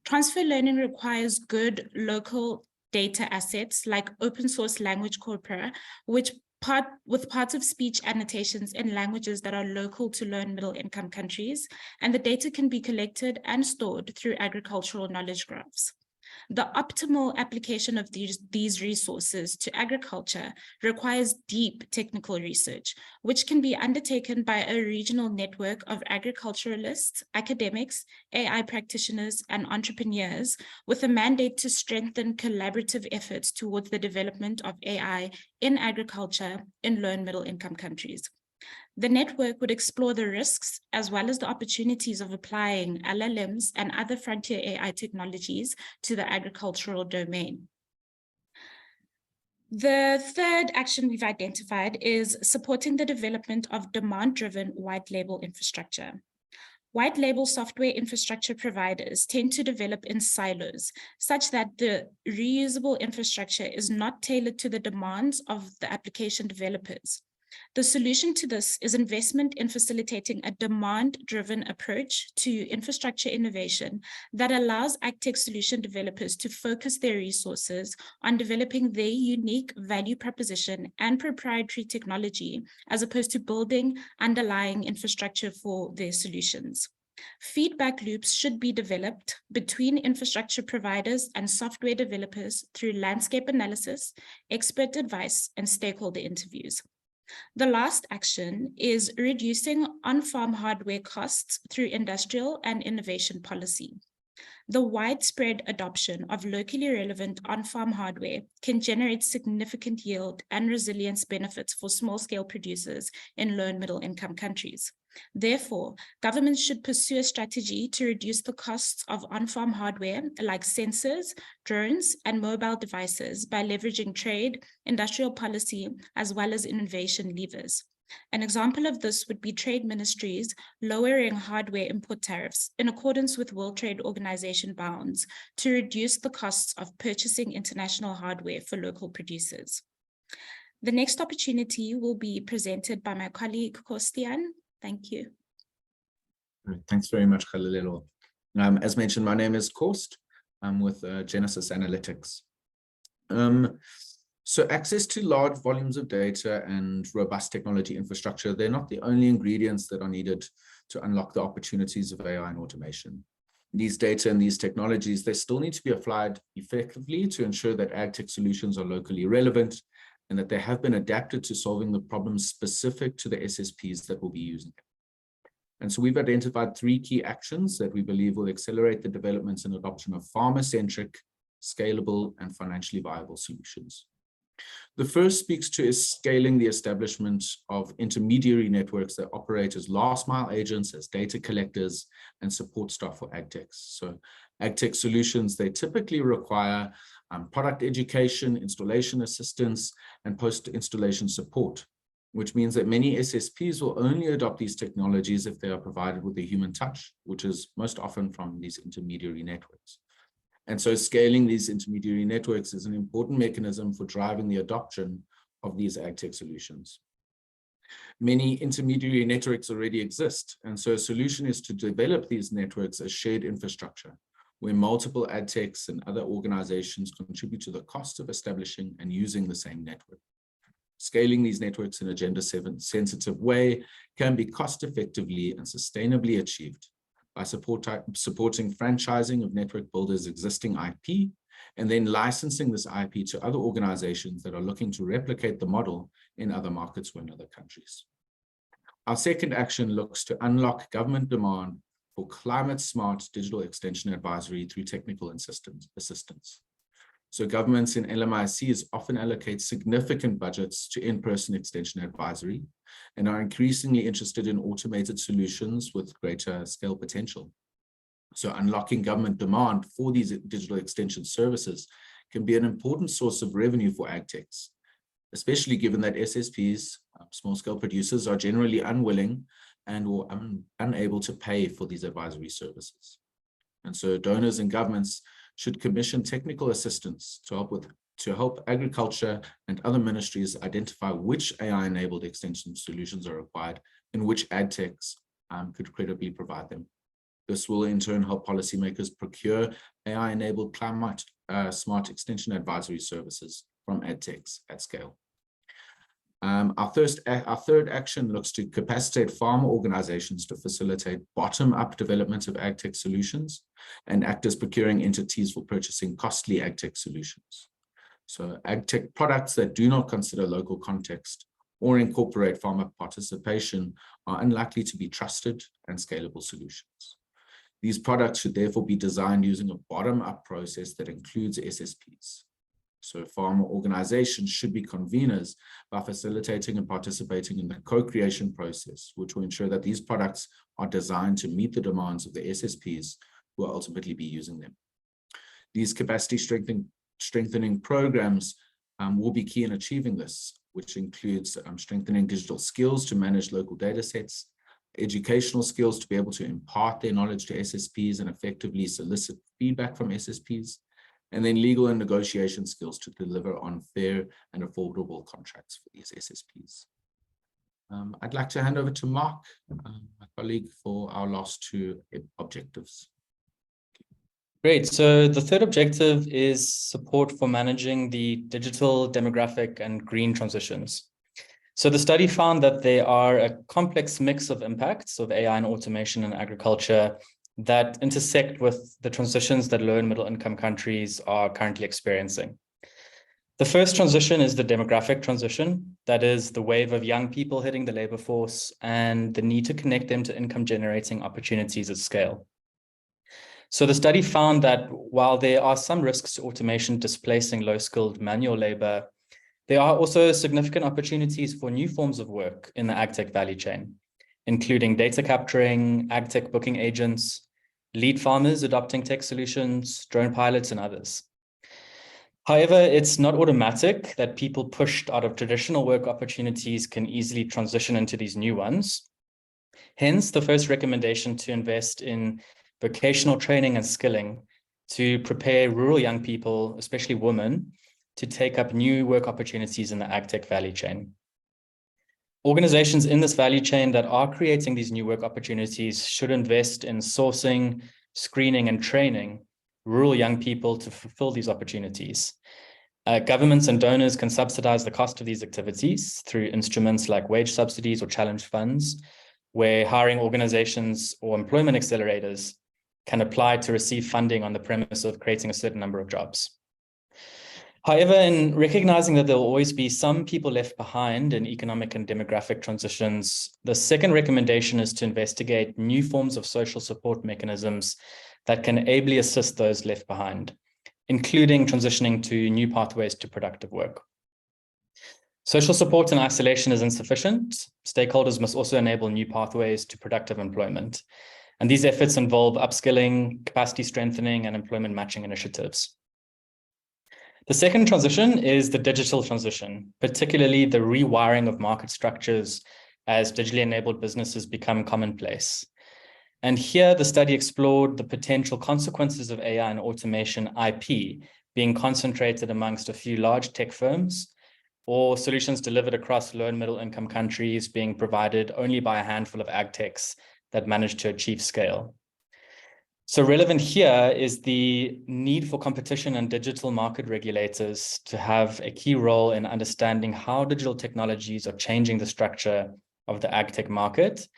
S7: Transfer learning requires good local data assets like open source language corpora, with parts of speech annotations in languages that are local to low and middle income countries, and the data can be collected and stored through agricultural knowledge graphs. The optimal application of these resources to agriculture requires deep technical research, which can be undertaken by a regional network of agriculturalists, academics, AI practitioners, and entrepreneurs with a mandate to strengthen collaborative efforts towards the development of AI in agriculture in low and middle income countries. The network would explore the risks as well as the opportunities of applying LLMs and other frontier AI technologies to the agricultural domain. The third action we've identified is supporting the development of demand-driven white label infrastructure. White label software infrastructure providers tend to develop in silos, such that the reusable infrastructure is not tailored to the demands of the application developers. The solution to this is investment in facilitating a demand-driven approach to infrastructure innovation that allows agtech solution developers to focus their resources on developing their unique value proposition and proprietary technology, as opposed to building underlying infrastructure for their solutions. Feedback loops should be developed between infrastructure providers and software developers through landscape analysis, expert advice, and stakeholder interviews. The last action is reducing on-farm hardware costs through industrial and innovation policy. The widespread adoption of locally relevant on-farm hardware can generate significant yield and resilience benefits for small-scale producers in low and middle-income countries. Therefore, governments should pursue a strategy to reduce the costs of on-farm hardware like sensors, drones, and mobile devices by leveraging trade, industrial policy, as well as innovation levers. An example of this would be trade ministries lowering hardware import tariffs in accordance with World Trade Organization bounds to reduce the costs of purchasing international hardware for local producers. The next opportunity will be presented by my colleague Kostian. Thank you.
S8: Thanks very much, Khalilelo. As mentioned, my name is Kost. I'm with Genesis Analytics. So access to large volumes of data and robust technology infrastructure, they're not the only ingredients that are needed to unlock the opportunities of AI and automation. These data and these technologies, they still need to be applied effectively to ensure that ag tech solutions are locally relevant and that they have been adapted to solving the problems specific to the SSPs that will be using it. And so we've identified 3 key actions that we believe will accelerate the development and adoption of farmer-centric, scalable, and financially viable solutions. The first speaks to is scaling the establishment of intermediary networks that operate as last mile agents, as data collectors, and support staff for ag techs. So ag tech solutions, they typically require product education, installation assistance, and post-installation support, which means that many SSPs will only adopt these technologies if they are provided with a human touch, which is most often from these intermediary networks. And so scaling these intermediary networks is an important mechanism for driving the adoption of these ag tech solutions. Many intermediary networks already exist, and so a solution is to develop these networks as shared infrastructure, where multiple ag techs and other organizations contribute to the cost of establishing and using the same network. Scaling these networks in a gender-sensitive way can be cost-effectively and sustainably achieved by supporting franchising of network builders' existing IP, and then licensing this IP to other organizations that are looking to replicate the model in other markets or in other countries. Our second action looks to unlock government demand for climate-smart digital extension advisory through technical and systems assistance. So governments in LMICs often allocate significant budgets to in-person extension advisory and are increasingly interested in automated solutions with greater scale potential. So unlocking government demand for these digital extension services can be an important source of revenue for ag techs, especially given that SSPs, small-scale producers, are generally unwilling and or unable to pay for these advisory services. And so donors and governments should commission technical assistance to help agriculture and other ministries identify which AI-enabled extension solutions are required and which ag techs could credibly provide them. This will in turn help policymakers procure AI-enabled climate smart extension advisory services from ag techs at scale. Our third action looks to capacitate farmer organizations to facilitate bottom-up development of ag tech solutions and act as procuring entities for purchasing costly ag tech solutions. So ag tech products that do not consider local context or incorporate farmer participation are unlikely to be trusted and scalable solutions. These products should therefore be designed using a bottom-up process that includes SSPs. So farmer organizations should be conveners by facilitating and participating in the co-creation process, which will ensure that these products are designed to meet the demands of the SSPs who will ultimately be using them. These capacity strengthening programs will be key in achieving this, which includes strengthening digital skills to manage local data sets, educational skills to be able to impart their knowledge to SSPs and effectively solicit feedback from SSPs, and then legal and negotiation skills to deliver on fair and affordable contracts for these SSPs. I'd like to hand over to Mark, my colleague, for our last 2 objectives.
S1: Great. So the third objective is support for managing the digital, demographic, and green transitions. So the study found that there are a complex mix of impacts of AI and automation in agriculture that intersect with the transitions that low and middle income countries are currently experiencing. The first transition is the demographic transition, that is the wave of young people hitting the labor force and the need to connect them to income generating opportunities at scale. So the study found that while there are some risks to automation displacing low-skilled manual labor, there are also significant opportunities for new forms of work in the agtech value chain, including data capturing, agtech booking agents, lead farmers adopting tech solutions, drone pilots, and others. However, it's not automatic that people pushed out of traditional work opportunities can easily transition into these new ones. Hence, the first recommendation to invest in vocational training and skilling to prepare rural young people, especially women, to take up new work opportunities in the agtech value chain. Organizations in this value chain that are creating these new work opportunities should invest in sourcing, screening, and training rural young people to fulfill these opportunities. Governments and donors can subsidize the cost of these activities through instruments like wage subsidies or challenge funds, where hiring organizations or employment accelerators can apply to receive funding on the premise of creating a certain number of jobs. However, in recognizing that there will always be some people left behind in economic and demographic transitions, the second recommendation is to investigate new forms of social support mechanisms that can ably assist those left behind, including transitioning to new pathways to productive work. Social support in isolation is insufficient. Stakeholders must also enable new pathways to productive employment. And these efforts involve upskilling, capacity strengthening, and employment matching initiatives. The second transition is the digital transition, particularly the rewiring of market structures as digitally enabled businesses become commonplace. And here the study explored the potential consequences of AI and automation IP being concentrated amongst a few large tech firms, or solutions delivered across low and middle income countries being provided only by a handful of ag techs that manage to achieve scale. So relevant here is the need for competition and digital market regulators to have a key role in understanding how digital technologies are changing the structure of the ag tech market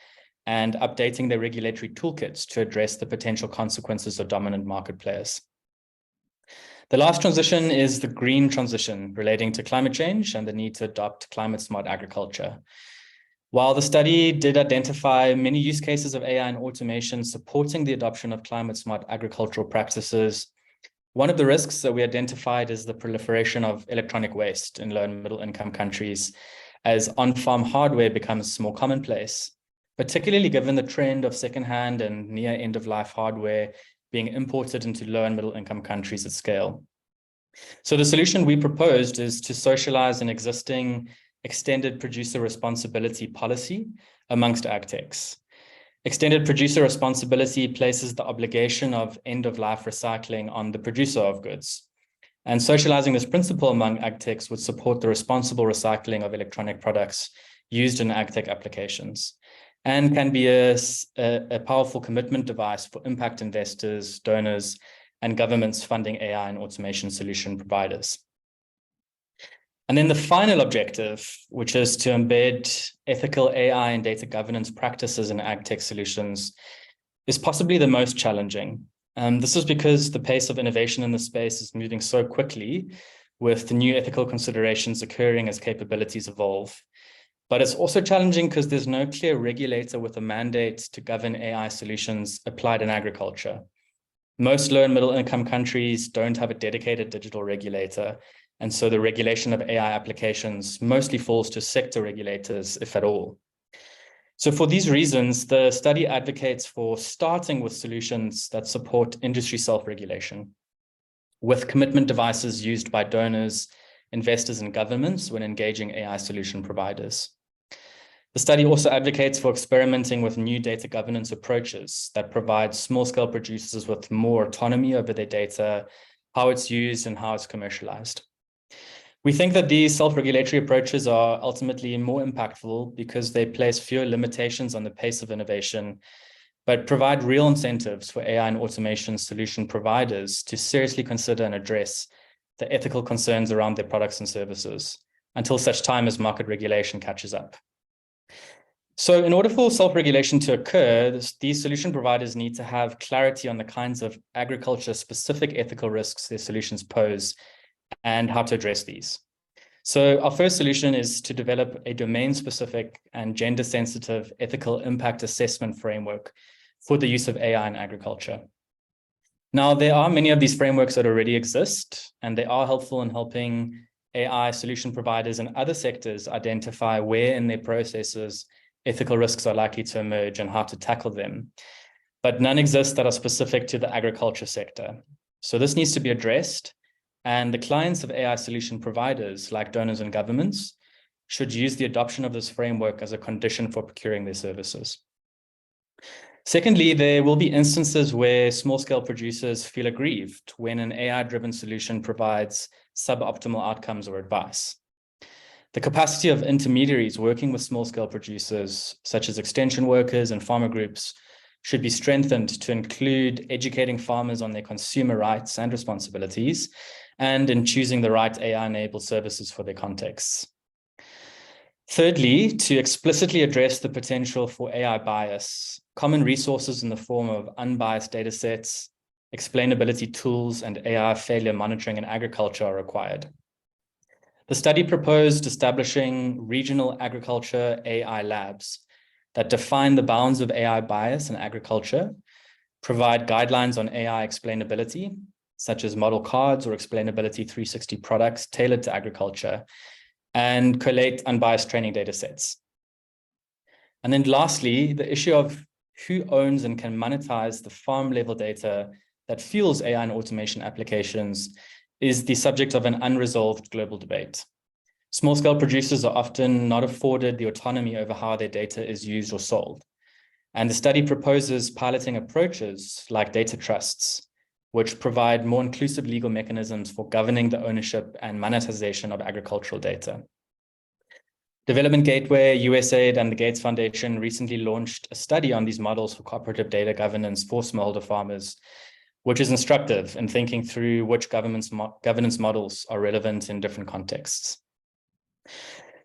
S1: and updating their regulatory toolkits to address the potential consequences of dominant market players. The last transition is the green transition relating to climate change and the need to adopt climate smart agriculture. While the study did identify many use cases of AI and automation supporting the adoption of climate smart agricultural practices, one of the risks that we identified is the proliferation of electronic waste in low and middle income countries as on-farm hardware becomes more commonplace, particularly given the trend of secondhand and near end-of-life hardware being imported into low and middle income countries at scale. So the solution we proposed is to socialize an existing extended producer responsibility policy amongst ag techs. Extended producer responsibility places the obligation of end-of-life recycling on the producer of goods. And socializing this principle among ag techs would support the responsible recycling of electronic products used in ag tech applications, and can be a powerful commitment device for impact investors, donors, and governments funding AI and automation solution providers. And then the final objective, which is to embed ethical AI and data governance practices in ag tech solutions, is possibly the most challenging. This is because the pace of innovation in the space is moving so quickly, with the new ethical considerations occurring as capabilities evolve. But it's also challenging because there's no clear regulator with a mandate to govern AI solutions applied in agriculture. Most low and middle income countries don't have a dedicated digital regulator, and so the regulation of AI applications mostly falls to sector regulators, if at all. So for these reasons, the study advocates for starting with solutions that support industry self-regulation, with commitment devices used by donors, investors, and governments when engaging AI solution providers. The study also advocates for experimenting with new data governance approaches that provide small-scale producers with more autonomy over their data, how it's used, and how it's commercialized. We think that these self-regulatory approaches are ultimately more impactful because they place fewer limitations on the pace of innovation, but provide real incentives for AI and automation solution providers to seriously consider and address the ethical concerns around their products and services until such time as market regulation catches up. So in order for self-regulation to occur, these solution providers need to have clarity on the kinds of agriculture-specific ethical risks their solutions pose and how to address these. So our first solution is to develop a domain-specific and gender-sensitive ethical impact assessment framework for the use of AI in agriculture. Now, there are many of these frameworks that already exist, and they are helpful in helping AI solution providers in other sectors identify where in their processes ethical risks are likely to emerge and how to tackle them. But none exist that are specific to the agriculture sector. So this needs to be addressed, and the clients of AI solution providers, like donors and governments, should use the adoption of this framework as a condition for procuring their services. Secondly, there will be instances where small-scale producers feel aggrieved when an AI-driven solution provides suboptimal outcomes or advice. The capacity of intermediaries working with small-scale producers, such as extension workers and farmer groups, should be strengthened to include educating farmers on their consumer rights and responsibilities, and in choosing the right AI-enabled services for their contexts. Thirdly, to explicitly address the potential for AI bias, common resources in the form of unbiased data sets, explainability tools, and AI failure monitoring in agriculture are required. The study proposed establishing regional agriculture AI labs that define the bounds of AI bias in agriculture, provide guidelines on AI explainability, such as model cards or explainability 360 products tailored to agriculture, and collate unbiased training data sets. And then lastly, the issue of who owns and can monetize the farm level data that fuels AI and automation applications is the subject of an unresolved global debate. Small-scale producers are often not afforded the autonomy over how their data is used or sold. And the study proposes piloting approaches like data trusts, which provide more inclusive legal mechanisms for governing the ownership and monetization of agricultural data. Development Gateway, USAID, and the Gates Foundation recently launched a study on these models for cooperative data governance for smallholder farmers, which is instructive in thinking through which governance models are relevant in different contexts.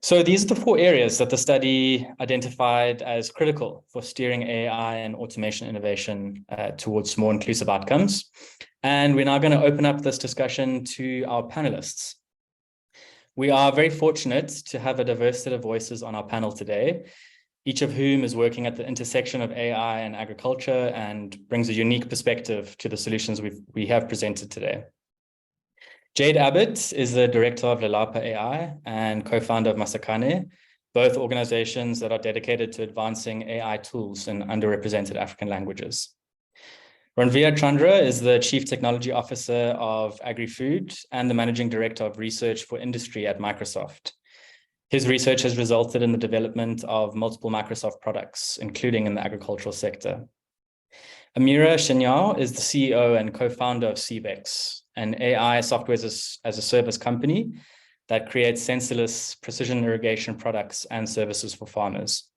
S1: So these are the 4 areas that the study identified as critical for steering AI and automation innovation towards more inclusive outcomes. And we're now going to open up this discussion to our panelists. We are very fortunate to have a diverse set of voices on our panel today, each of whom is working at the intersection of AI and agriculture and brings a unique perspective to the solutions we have presented today. Jade Abbott is the director of Lalapa AI and co-founder of Masakane, both organizations that are dedicated to advancing AI tools in underrepresented African languages. Ranveer Chandra is the chief technology officer of agri-food and the managing director of research for industry at Microsoft. His research has resulted in the development of multiple Microsoft products, including in the agricultural sector. Amira Shenyao is the CEO and co-founder of CBEX, an AI software as a service company that creates sensorless precision irrigation products and services for farmers.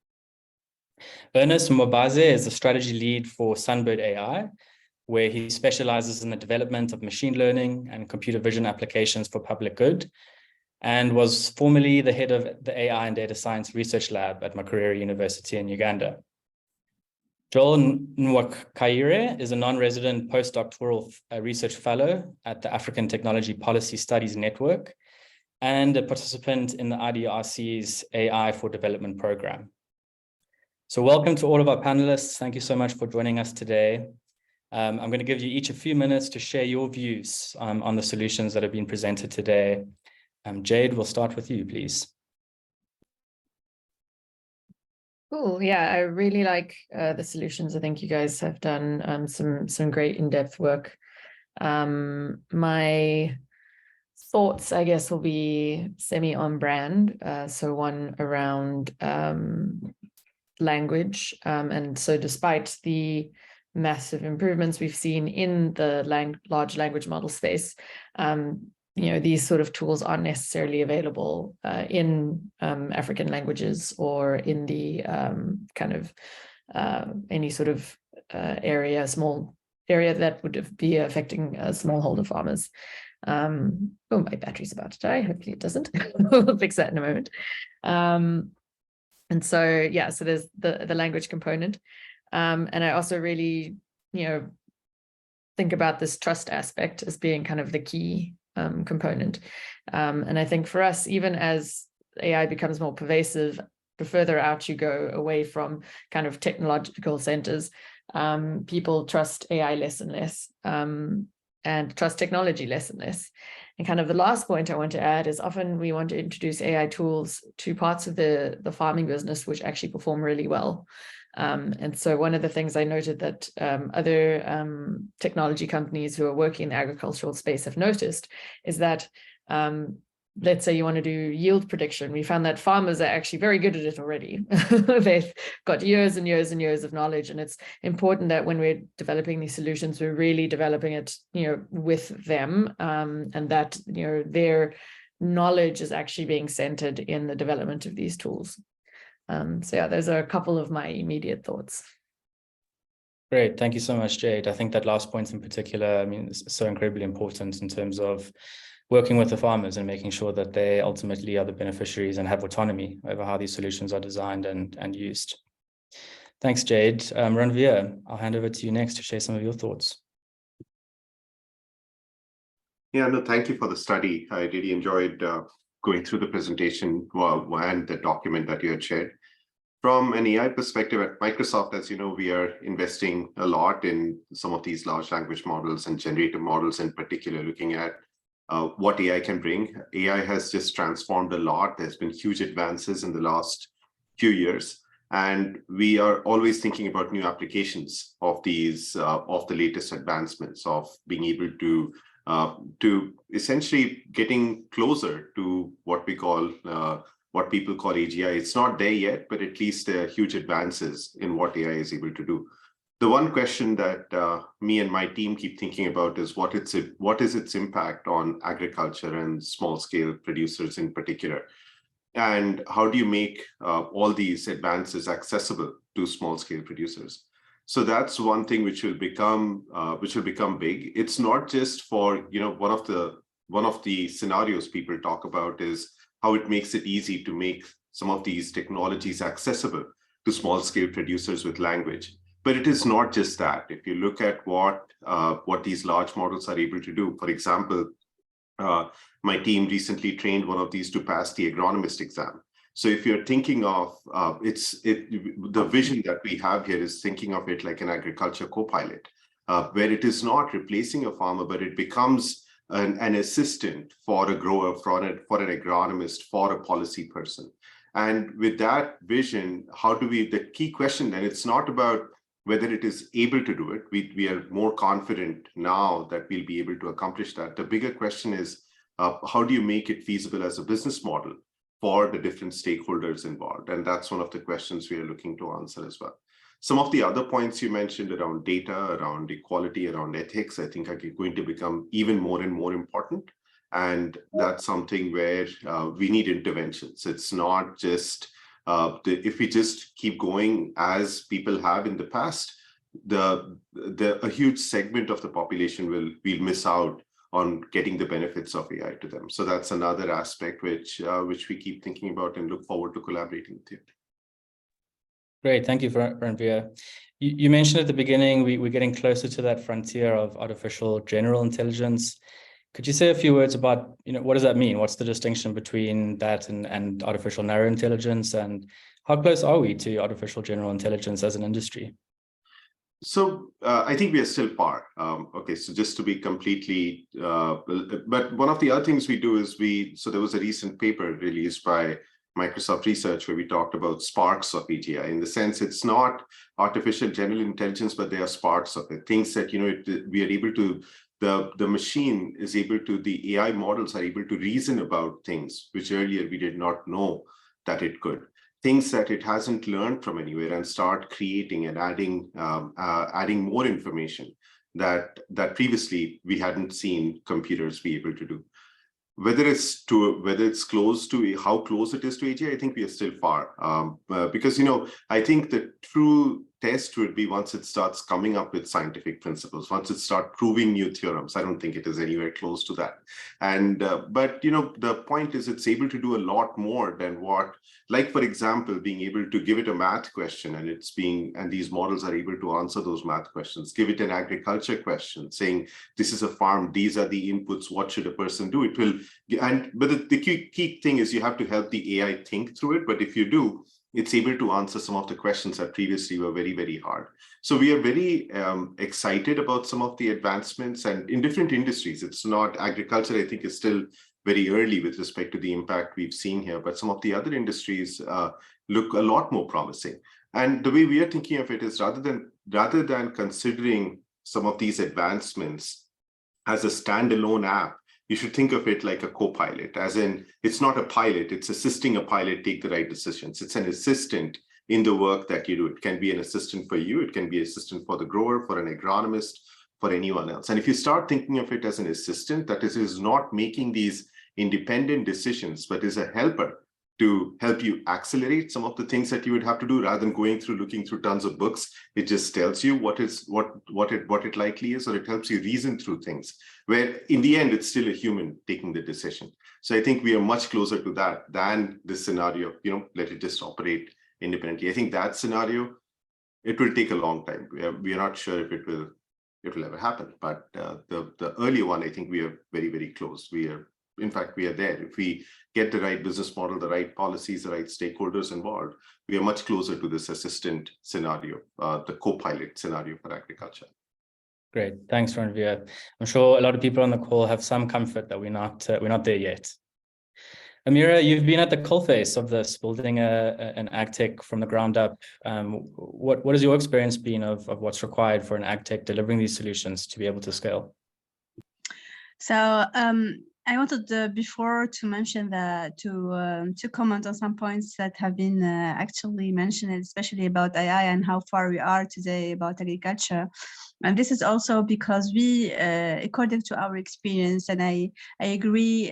S1: Ernest Mwabaze is the strategy lead for Sunbird AI, where he specializes in the development of machine learning and computer vision applications for public good, and was formerly the head of the AI and data science research lab at Makerere University in Uganda. Joel Nwakaire is a non-resident postdoctoral research fellow at the African Technology Policy Studies Network and a participant in the IDRC's AI for Development program. So welcome to all of our panelists. Thank you so much for joining us today. I'm going to give you each a few minutes to share your views on the solutions that have been presented today. Jade, we'll start with you, please.
S9: Cool. Yeah, I really like the solutions. I think you guys have done some great in-depth work. My thoughts, I guess, will be semi-on brand. So one around language. And so despite the massive improvements we've seen in the large language model space, these sort of tools aren't necessarily available in African languages or in the any sort of small area that would be affecting smallholder farmers. Oh, my battery's about to die. Hopefully it doesn't. We'll fix that in a moment. And so, yeah, so there's the language component. And I also really, think about this trust aspect as being kind of the key component. And I think for us, even as AI becomes more pervasive, the further out you go away from kind of technological centers, people trust AI less and less, and trust technology less and less. And kind of the last point I want to add is often we want to introduce AI tools to parts of the farming business which actually perform really well. And so one of the things I noted that other technology companies who are working in the agricultural space have noticed is that let's say you want to do yield prediction. We found that farmers are actually very good at it already. They've got years and years and years of knowledge, and it's important that when we're developing these solutions, we're really developing it, with them, and that, their knowledge is actually being centered in the development of these tools. So yeah, those are a couple of my immediate thoughts.
S1: Great, thank you so much, Jade. I think that last point in particular, is so incredibly important in terms of working with the farmers and making sure that they ultimately are the beneficiaries and have autonomy over how these solutions are designed and used. Thanks, Jade. Ranveer, I'll hand over to you next to share some of your thoughts.
S10: Yeah, no, thank you for the study. I really enjoyed going through the presentation and the document that you had shared. From an AI perspective at Microsoft, as you know, we are investing a lot in some of these large language models and generative models in particular, looking at what AI can bring. AI has just transformed a lot. There's been huge advances in the last few years, and we are always thinking about new applications of these of the latest advancements, of being able to essentially getting closer to what we call what people call AGI. It's not there yet, but at least there are huge advances in what AI is able to do. The one question that me and my team keep thinking about is what is its impact on agriculture and small-scale producers in particular, and how do you make all these advances accessible to small-scale producers? So that's one thing which will become big. It's not just for one of the scenarios people talk about is how it makes it easy to make some of these technologies accessible to small-scale producers with language. But it is not just that. If you look at what these large models are able to do, for example, my team recently trained one of these to pass the agronomist exam. So if you're thinking of the vision that we have here is thinking of it like an agriculture co-pilot, where it is not replacing a farmer, but it becomes an assistant for a grower, for an agronomist, for a policy person. And with that vision, the key question then, it's not about whether it is able to do it. We are more confident now that we'll be able to accomplish that. The bigger question is, how do you make it feasible as a business model for the different stakeholders involved? And that's one of the questions we are looking to answer as well. Some of the other points you mentioned around data, around equality, around ethics, I think are going to become even more and more important. And that's something where we need interventions. It's not just if we just keep going as people have in the past, a huge segment of the population will miss out on getting the benefits of AI to them. So that's another aspect which we keep thinking about and look forward to collaborating with you.
S1: Great, thank you, Ranveer. You mentioned at the beginning we're getting closer to that frontier of artificial general intelligence. Could you say a few words about, what does that mean? What's the distinction between that and artificial narrow intelligence? And how close are we to artificial general intelligence as an industry?
S10: So I think we are still far. Okay, so just to be completely, but one of the other things we do is so there was a recent paper released by Microsoft Research where we talked about sparks of AGI. In the sense, it's not artificial general intelligence, but there are sparks of it. Things that, we are able to, the machine is able to, the AI models are able to reason about things which earlier we did not know that it could. Things that it hasn't learned from anywhere, and start creating and adding more information that previously we hadn't seen computers be able to do. Whether it's close to how close it is to AGI, I think we are still far. Because I think the true test would be once it starts coming up with scientific principles, once it starts proving new theorems. I don't think it is anywhere close to that. And but the point is it's able to do a lot more than what, like for example, being able to give it a math question and these models are able to answer those math questions. Give it an agriculture question saying, this is a farm, these are the inputs, what should a person do? It will, but the key thing is you have to help the AI think through it. But if you do, it's able to answer some of the questions that previously were very, very hard. So we are very excited about some of the advancements, and in different industries. It's not agriculture, I think, is still very early with respect to the impact we've seen here, but some of the other industries look a lot more promising. And the way we are thinking of it is rather than considering some of these advancements as a standalone app, you should think of it like a co-pilot, as in it's not a pilot, it's assisting a pilot take the right decisions. It's an assistant in the work that you do. It can be an assistant for you, it can be an assistant for the grower, for an agronomist, for anyone else. And if you start thinking of it as an assistant, that is not making these independent decisions, but is a helper to help you accelerate some of the things that you would have to do, rather than looking through tons of books. It just tells you what it likely is, or it helps you reason through things, where in the end, it's still a human taking the decision. So I think we are much closer to that than this scenario, let it just operate independently. I think that scenario, it will take a long time. We are not sure if it will ever happen, but the earlier one, I think we are very, very close. In fact, we are there. If we get the right business model, the right policies, the right stakeholders involved, we are much closer to this assistant scenario, the co-pilot scenario for agriculture.
S1: Great, thanks, Ranveer. I'm sure a lot of people on the call have some comfort that we're not there yet. Amira, you've been at the coalface of this, building an agtech from the ground up. What has your experience been of what's required for an agtech delivering these solutions to be able to scale?
S11: So I wanted before to mention that to comment on some points that have been actually mentioned, especially about AI and how far we are today about agriculture. And this is also because we, according to our experience, and I agree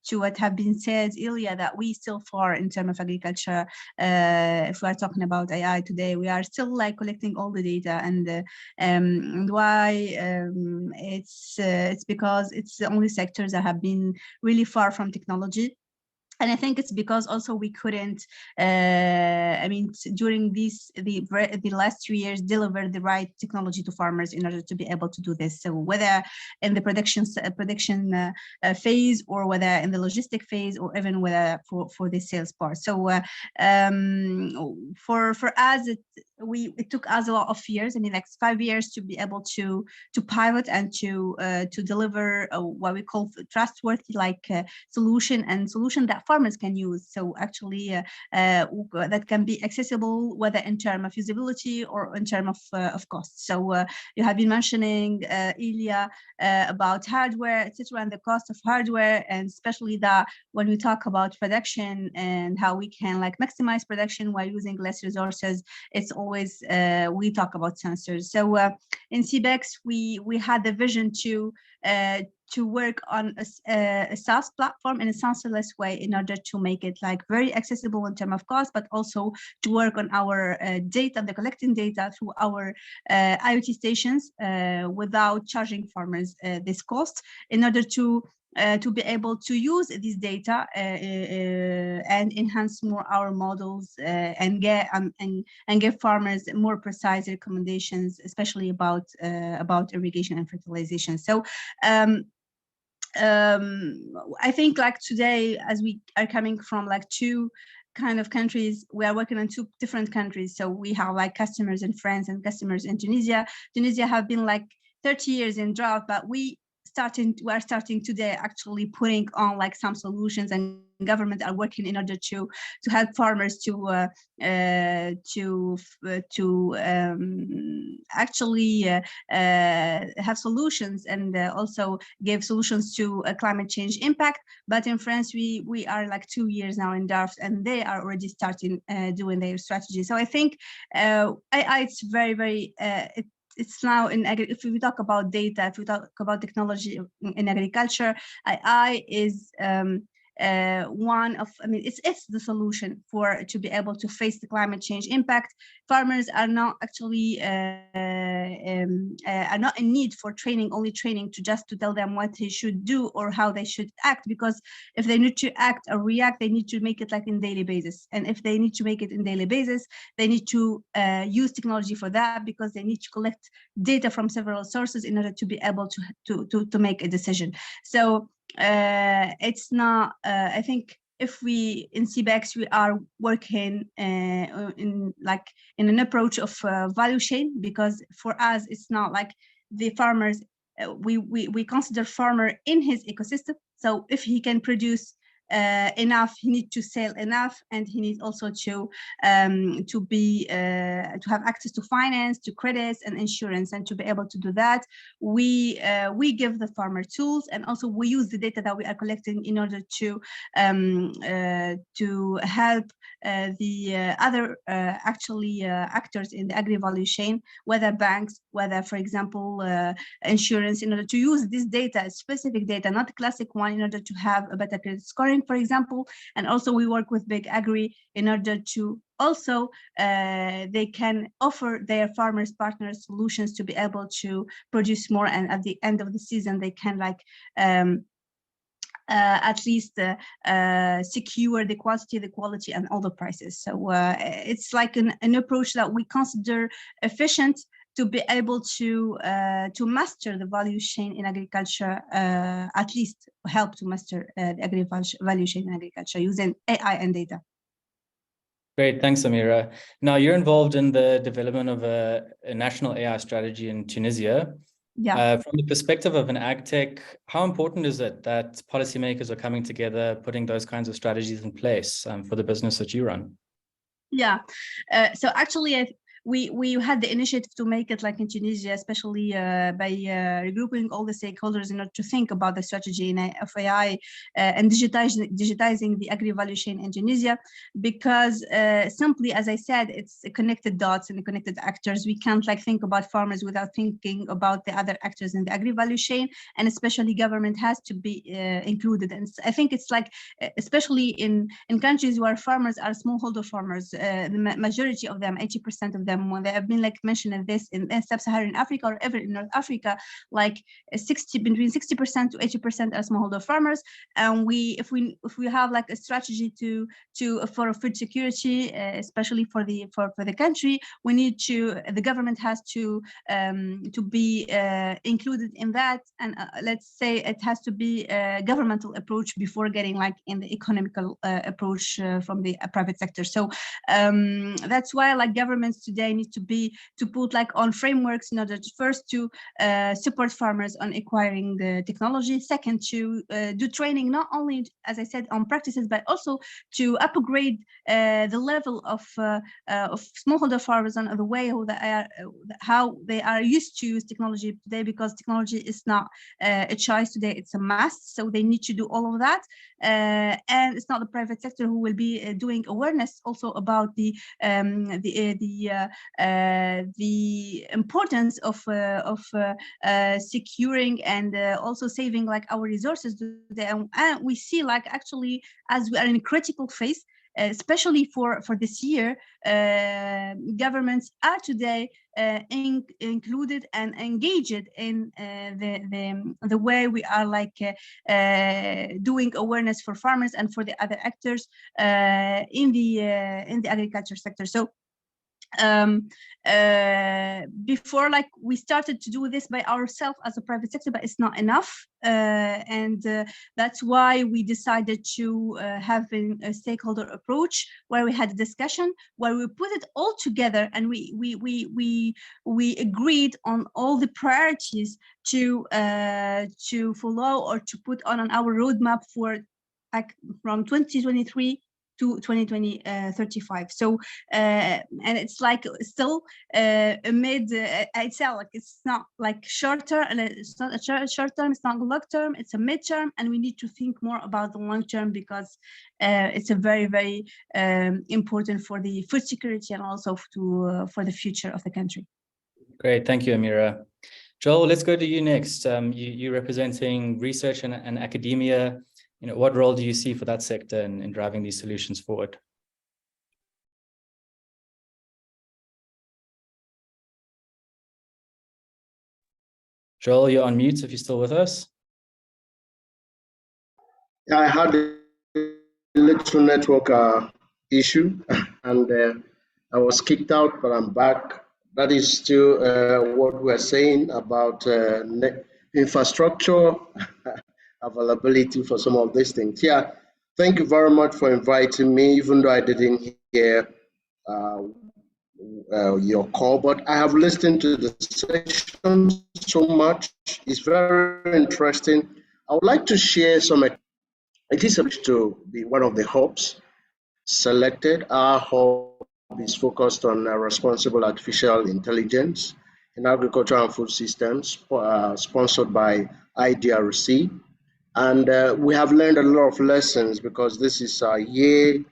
S11: to what have been said earlier, that we still far in terms of agriculture. If we are talking about AI today, we are still like collecting all the data, and why it's because it's the only sectors that have been really far from technology. And I think it's because also we couldn't, during the last 3 years, deliver the right technology to farmers in order to be able to do this. So whether in the production phase, or whether in the logistic phase, or even whether for the sales part. So for us, it took us a lot of years. Like 5 years to be able to pivot and to deliver what we call trustworthy solution that farmers can use. So actually that can be accessible, whether in terms of usability or in terms of cost. So you have been mentioning earlier about hardware, etc., and the cost of hardware, and especially that when we talk about production and how we can maximize production while using less resources, it's always we talk about sensors. So in CBEX, we had the vision to work on a SaaS platform in a sensorless way in order to make it very accessible in terms of cost, but also to work on our data, the collecting data through our IoT stations without charging farmers this cost, in order to be able to use this data and enhance more our models and give farmers more precise recommendations, especially about irrigation and fertilization. So I think today, as we are coming from two kind of countries, we are working on 2 different countries. So we have customers in France and customers in Tunisia. Tunisia have been 30 years in drought, but we are starting today actually putting on some solutions, and government are working in order to help farmers to actually have solutions, and also give solutions to climate change impact. But in France, we are 2 years now in drought, and they are already starting doing their strategy. So I think AI, it's very, very it's now if we talk about data, if we talk about technology in agriculture, AI is one of, it's the solution to be able to face the climate change impact. Farmers are not actually are not in need for only training to tell them what they should do or how they should act, because if they need to act or react, they need to make it in daily basis. And if they need to make it in daily basis, they need to use technology for that, because they need to collect data from several sources in order to be able to make a decision. So it's not I think if we in CBEX we are working in an approach of value chain, because for us it's not like the farmers. We consider farmer in his ecosystem. So if he can produce enough, he needs to sell enough, and he needs also to have access to finance, to credits and insurance. And to be able to do that, we give the farmer tools, and also we use the data that we are collecting in order to help the other actors in the agri value chain, whether banks, whether, for example, insurance, in order to use this data, specific data, not the classic one, in order to have a better credit scoring, for example. And also we work with big agri in order to also they can offer their farmers partners solutions to be able to produce more, and at the end of the season they can at least secure the quantity, the quality, and all the prices. So it's like an approach that we consider efficient to be able to master the value chain in agriculture, at least help to master the value chain in agriculture using AI and data.
S1: Great, thanks, Amira. Now, you're involved in the development of a national AI strategy in Tunisia.
S11: Yeah.
S1: From the perspective of an ag tech, how important is it that policymakers are coming together, putting those kinds of strategies in place for the business that you run?
S11: Yeah, so actually we had the initiative to make it like in Tunisia, especially by regrouping all the stakeholders in order to think about the strategy of AI and digitizing the agri-value chain in Tunisia, because simply, as I said, it's connected dots and connected actors. We can't like think about farmers without thinking about the other actors in the agri-value chain, and especially government has to be included. And I think it's like, especially in countries where farmers are smallholder farmers, the majority of them, 80% of them, when they have been like mentioned in this in sub-Saharan Africa or ever in North Africa, like between 60% to 80% are smallholder farmers. And if we have like a strategy for food security, especially for the country, we need the government has to be included in that. And let's say it has to be a governmental approach before getting like in the economical approach from the private sector. So that's why like governments today need to put like on frameworks in order to first to support farmers on acquiring the technology. Second, to do training, not only, as I said, on practices, but also to upgrade the level of smallholder farmers on the way how they are used to use technology today, because technology is not a choice today, it's a must. So they need to do all of that, and it's not the private sector who will be doing awareness also about the importance of securing and also saving like our resources today. And we see like actually as we are in a critical phase, especially for this year, governments are today included and engaged in the way we are like doing awareness for farmers and for the other actors in the agriculture sector. So before, like, we started to do this by ourselves as a private sector, but it's not enough, and that's why we decided to have a stakeholder approach, where we had a discussion, where we put it all together, and we agreed on all the priorities to follow or to put on our roadmap for like from 2023 to 2035. So and it's like still I'd say like it's not like short term, and it's not a short term, it's not long term, it's a midterm, and we need to think more about the long term, because it's a very, very important for the food security and also for the future of the country.
S1: Great, thank you, Amira. Joel, let's go to you next. You're representing research and academia. You know, what role do you see for that sector in driving these solutions forward? Joel, you're on mute if you're still with us.
S12: Yeah, I had a little network issue and I was kicked out, but I'm back. That is still what we're saying about infrastructure availability for some of these things. Yeah, Thank you very much for inviting me, even though I didn't hear your call, but I have listened to the session so much. It's very interesting. I would like to share some. It is to be one of the hubs selected. Our hub is focused on responsible artificial intelligence in agriculture and food systems, sponsored by IDRC. And we have learned a lot of lessons because this is a year,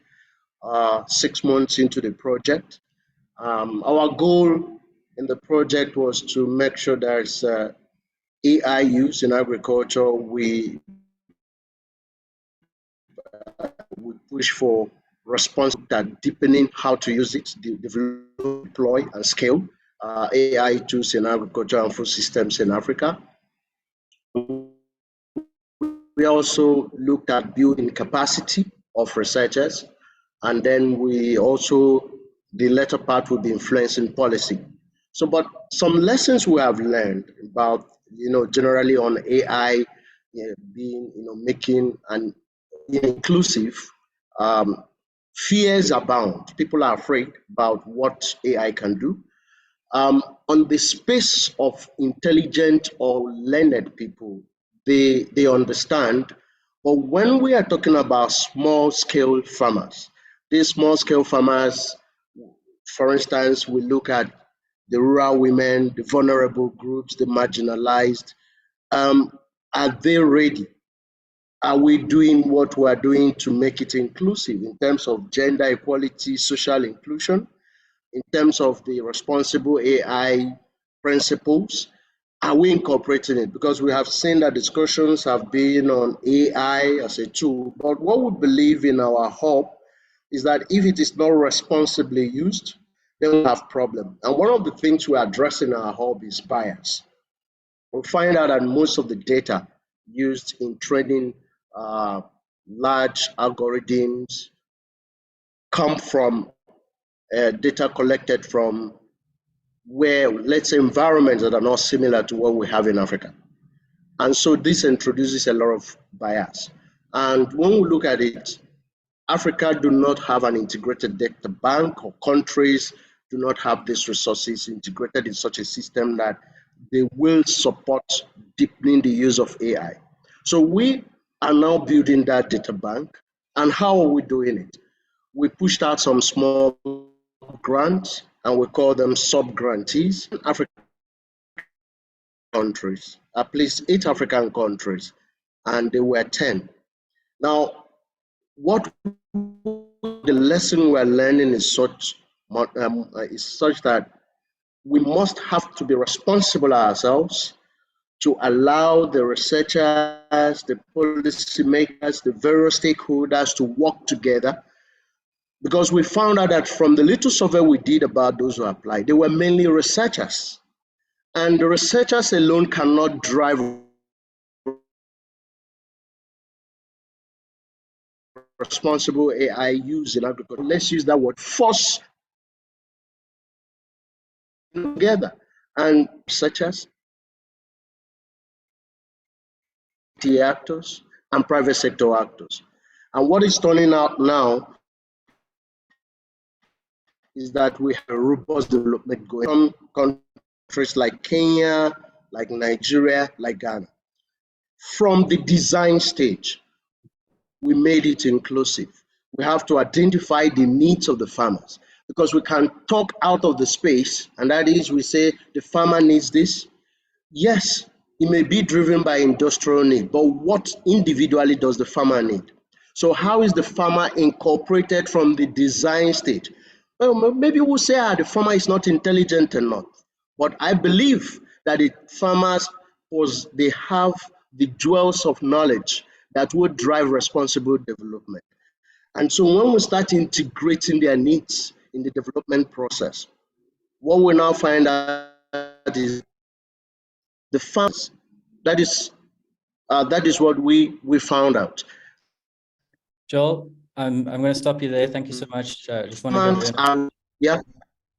S12: 6 months into the project. Our goal in the project was to make sure there's AI use in agriculture. We push for responsible at deepening how to use it, develop, deploy, and scale AI tools in agriculture and food systems in Africa. We also looked at building capacity of researchers, and then we also, the latter part will be influencing policy. So, but some lessons we have learned about, generally on AI being, making and inclusive, fears abound. People are afraid about what AI can do. On the space of intelligent or learned people, they understand. But when we are talking about small scale farmers, these small scale farmers, for instance, we look at the rural women, the vulnerable groups, the marginalized. Are they ready? Are we doing what we are doing to make it inclusive in terms of gender equality, social inclusion, in terms of the responsible AI principles? Are we incorporating it? Because we have seen that discussions have been on AI as a tool, but what we believe in our hub is that if it is not responsibly used, then we have problem. And one of the things we address in our hub is bias. We'll find out that most of the data used in training large algorithms come from data collected from where, let's say, environments that are not similar to what we have in Africa. And so this introduces a lot of bias. And when we look at it, Africa do not have an integrated data bank, or countries do not have these resources integrated in such a system that they will support deepening the use of AI. So we are now building that data bank. And how are we doing it? We pushed out some small grants, and we call them sub-grantees. African countries, at least 8 African countries, and they were 10. Now, what the lesson we're learning is such that we must have to be responsible ourselves to allow the researchers, the policymakers, the various stakeholders to work together. Because we found out that from the little survey we did about those who applied, they were mainly researchers. And the researchers alone cannot drive responsible AI use in agriculture. Let's use that word, force together. And researchers, actors, and private sector actors. And what is turning out now is that we have a robust development going on in countries like Kenya, like Nigeria, like Ghana. From the design stage, we made it inclusive. We have to identify the needs of the farmers, because we can talk out of the space, and that is, we say the farmer needs this. Yes, it may be driven by industrial need, but what individually does the farmer need? So how is the farmer incorporated from the design stage? Well, maybe we'll say the farmer is not intelligent enough, but I believe that the farmers, they have the jewels of knowledge that would drive responsible development. And so when we start integrating their needs in the development process, what we now find out is the farmers, that is what we found out.
S1: Joel, I'm going to stop you there. Thank you so much. Just want to give Ernest,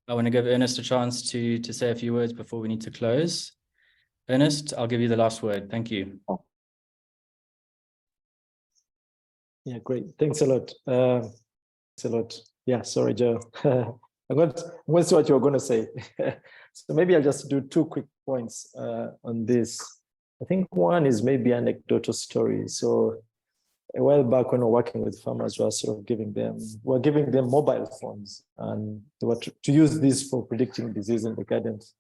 S1: I want to give Ernest a chance to say a few words before we need to close. Ernest, I'll give you the last word. Thank you.
S13: Yeah, great. Thanks a lot. Thanks a lot. Yeah, sorry, Joe. I'm going to see what you're going to say. So maybe I'll just do 2 quick points on this. I think one is maybe anecdotal story. So a while back when we were working with farmers, we were sort of giving them mobile phones, and they were to use this for predicting disease in the gardens.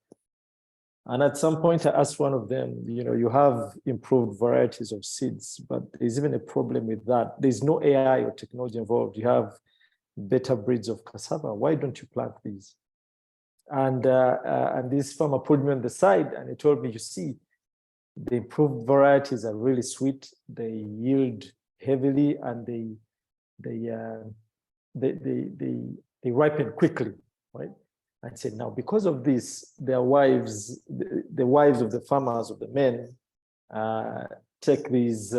S13: And at some point I asked one of them, you have improved varieties of seeds, but there's even a problem with that. There's no AI or technology involved. You have better breeds of cassava. Why don't you plant these? And this farmer put me on the side and he told me, you see, the improved varieties are really sweet. They yield heavily and they ripen quickly, right? I said, now because of this, their wives, the wives of the farmers, of the men, take these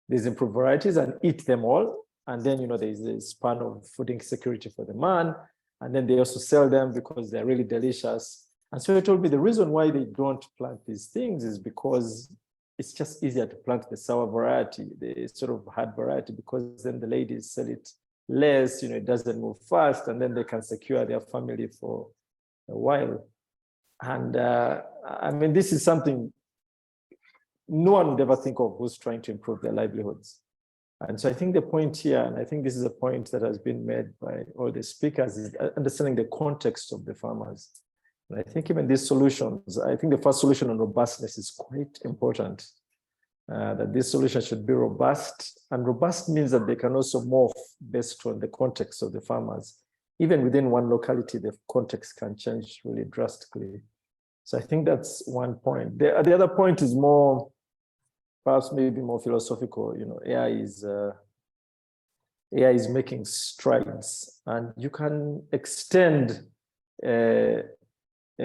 S13: improved varieties and eat them all. And then, there's a span of food insecurity for the man. And then they also sell them because they're really delicious. And so he told me the reason why they don't plant these things is because it's just easier to plant the sour variety, the sort of hard variety, because then the ladies sell it less, it doesn't move fast, and then they can secure their family for a while. And I mean, this is something no one would ever think of who's trying to improve their livelihoods. And so I think the point here, and I think this is a point that has been made by all the speakers, is understanding the context of the farmers. And I think even these solutions, I think the first solution on robustness is quite important. That this solution should be robust, and robust means that they can also morph based on the context of the farmers. Even within one locality, the context can change really drastically. So I think that's one point. The other point is more, perhaps maybe more philosophical. AI is making strides, and you can extend a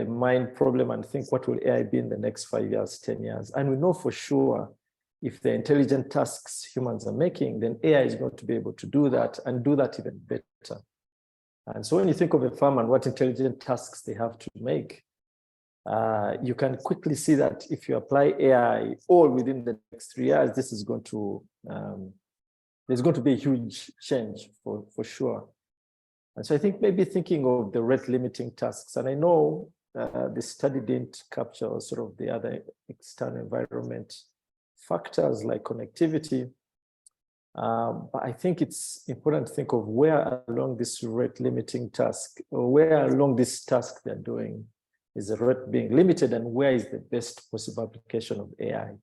S13: mind problem and think, what will AI be in the next 5 years, 10 years? And we know for sure, if the intelligent tasks humans are making, then AI is going to be able to do that and do that even better. And so when you think of a farmer and what intelligent tasks they have to make, you can quickly see that if you apply AI all within the next 3 years, this is going to, there's going to be a huge change for sure. And so I think maybe thinking of the rate limiting tasks, and I know the study didn't capture sort of the other external environment factors like connectivity. But I think it's important to think of where along this rate limiting task, or where along this task they're doing, is the rate being limited, and where is the best possible application of AI.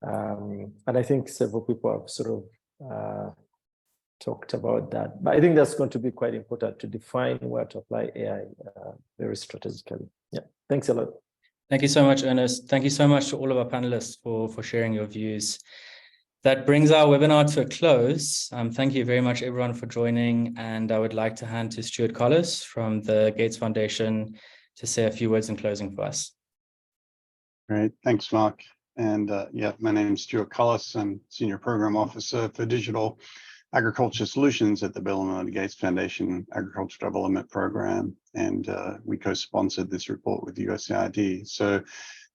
S13: And I think several people have sort of talked about that. But I think that's going to be quite important to define where to apply AI very strategically. Yeah, thanks a lot.
S1: Thank you so much, Ernest. Thank you so much to all of our panelists for sharing your views. That brings our webinar to a close. Thank you very much, everyone, for joining. And I would like to hand to Stuart Collis from the Gates Foundation to say a few words in closing for us.
S14: Great. Thanks, Mark. And yeah, my name is Stuart Collis. I'm Senior Program Officer for Digital Agriculture Solutions at the Bill and Melinda Gates Foundation Agriculture Development Program. And we co-sponsored this report with USAID. So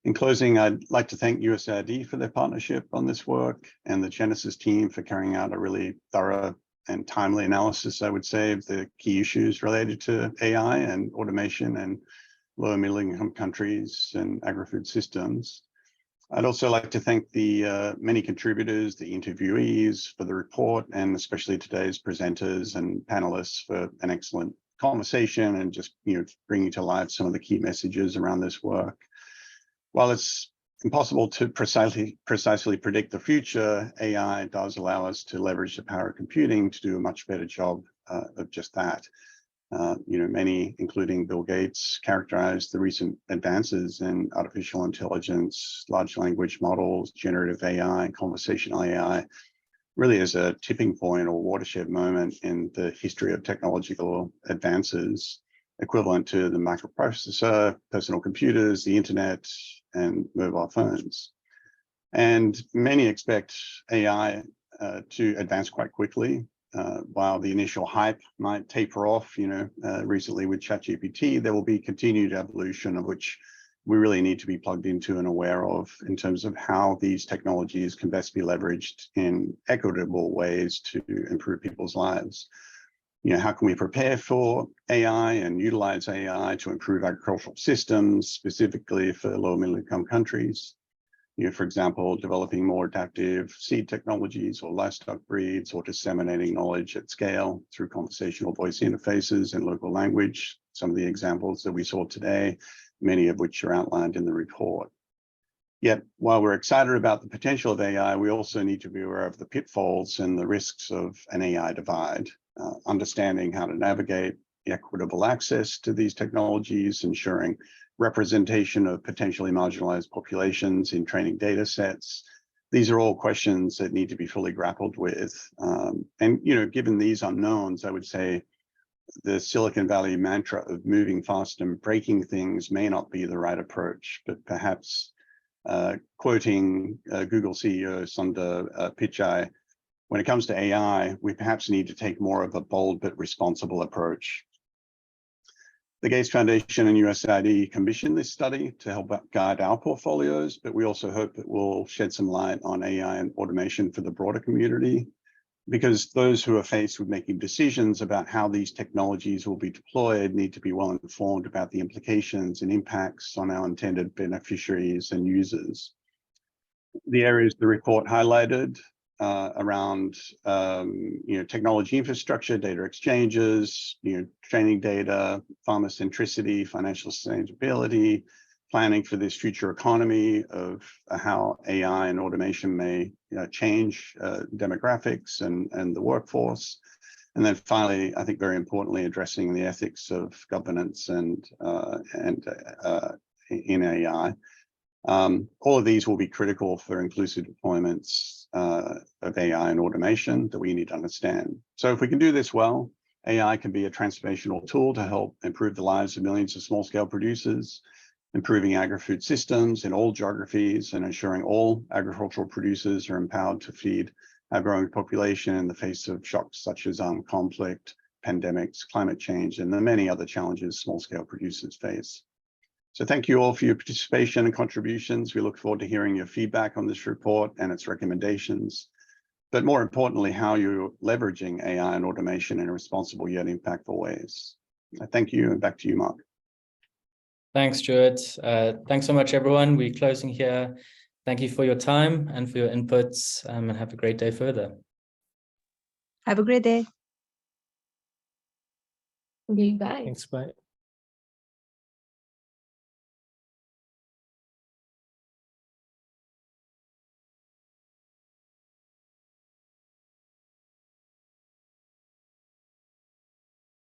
S14: in closing, I'd like to thank USAID for their partnership on this work, and the Genesis team for carrying out a really thorough and timely analysis, I would say, of the key issues related to AI and automation and low and middle income countries and agri-food systems. I'd also like to thank the many contributors, the interviewees for the report, and especially today's presenters and panelists for an excellent conversation and just bringing to life some of the key messages around this work. While it's impossible to precisely predict the future, AI does allow us to leverage the power of computing to do a much better job of just that. Many, including Bill Gates, characterized the recent advances in artificial intelligence, large language models, generative AI, and conversational AI really as a tipping point or watershed moment in the history of technological advances, equivalent to the microprocessor, personal computers, the internet, and mobile phones. And many expect AI to advance quite quickly. While the initial hype might taper off, recently with ChatGPT, there will be continued evolution of which we really need to be plugged into and aware of in terms of how these technologies can best be leveraged in equitable ways to improve people's lives. You know, how can we prepare for AI and utilize AI to improve agricultural systems, specifically for low middle income countries? You know, for example, developing more adaptive seed technologies or livestock breeds, or disseminating knowledge at scale through conversational voice interfaces in local language. Some of the examples that we saw today, many of which are outlined in the report. Yet, while we're excited about the potential of AI, we also need to be aware of the pitfalls and the risks of an AI divide. Understanding how to navigate equitable access to these technologies, ensuring representation of potentially marginalized populations in training data sets. These are all questions that need to be fully grappled with. And, you know, given these unknowns, I would say the Silicon Valley mantra of moving fast and breaking things may not be the right approach, but perhaps quoting Google CEO Sundar Pichai, when it comes to AI, we perhaps need to take more of a bold but responsible approach. The Gates Foundation and USAID commissioned this study to help guide our portfolios, but we also hope it will shed some light on AI and automation for the broader community, because those who are faced with making decisions about how these technologies will be deployed need to be well informed about the implications and impacts on our intended beneficiaries and users. The areas the report highlighted around technology infrastructure, data exchanges, training data, farmer centricity, financial sustainability, planning for this future economy of how AI and automation may change demographics and the workforce. And then finally, I think very importantly, addressing the ethics of governance and in AI. All of these will be critical for inclusive deployments of AI and automation that we need to understand. So if we can do this well, AI can be a transformational tool to help improve the lives of millions of small-scale producers, improving agri-food systems in all geographies, and ensuring all agricultural producers are empowered to feed our growing population in the face of shocks such as armed conflict, pandemics, climate change, and the many other challenges small-scale producers face. So thank you all for your participation and contributions. We look forward to hearing your feedback on this report and its recommendations, but more importantly, how you're leveraging AI and automation in responsible yet impactful ways. Thank you, and back to you, Mark.
S1: Thanks, Stuart. Thanks so much, everyone. We're closing here. Thank you for your time and for your inputs, and have a great day further.
S11: Have a great day.
S9: Bye.
S13: Thanks, bye.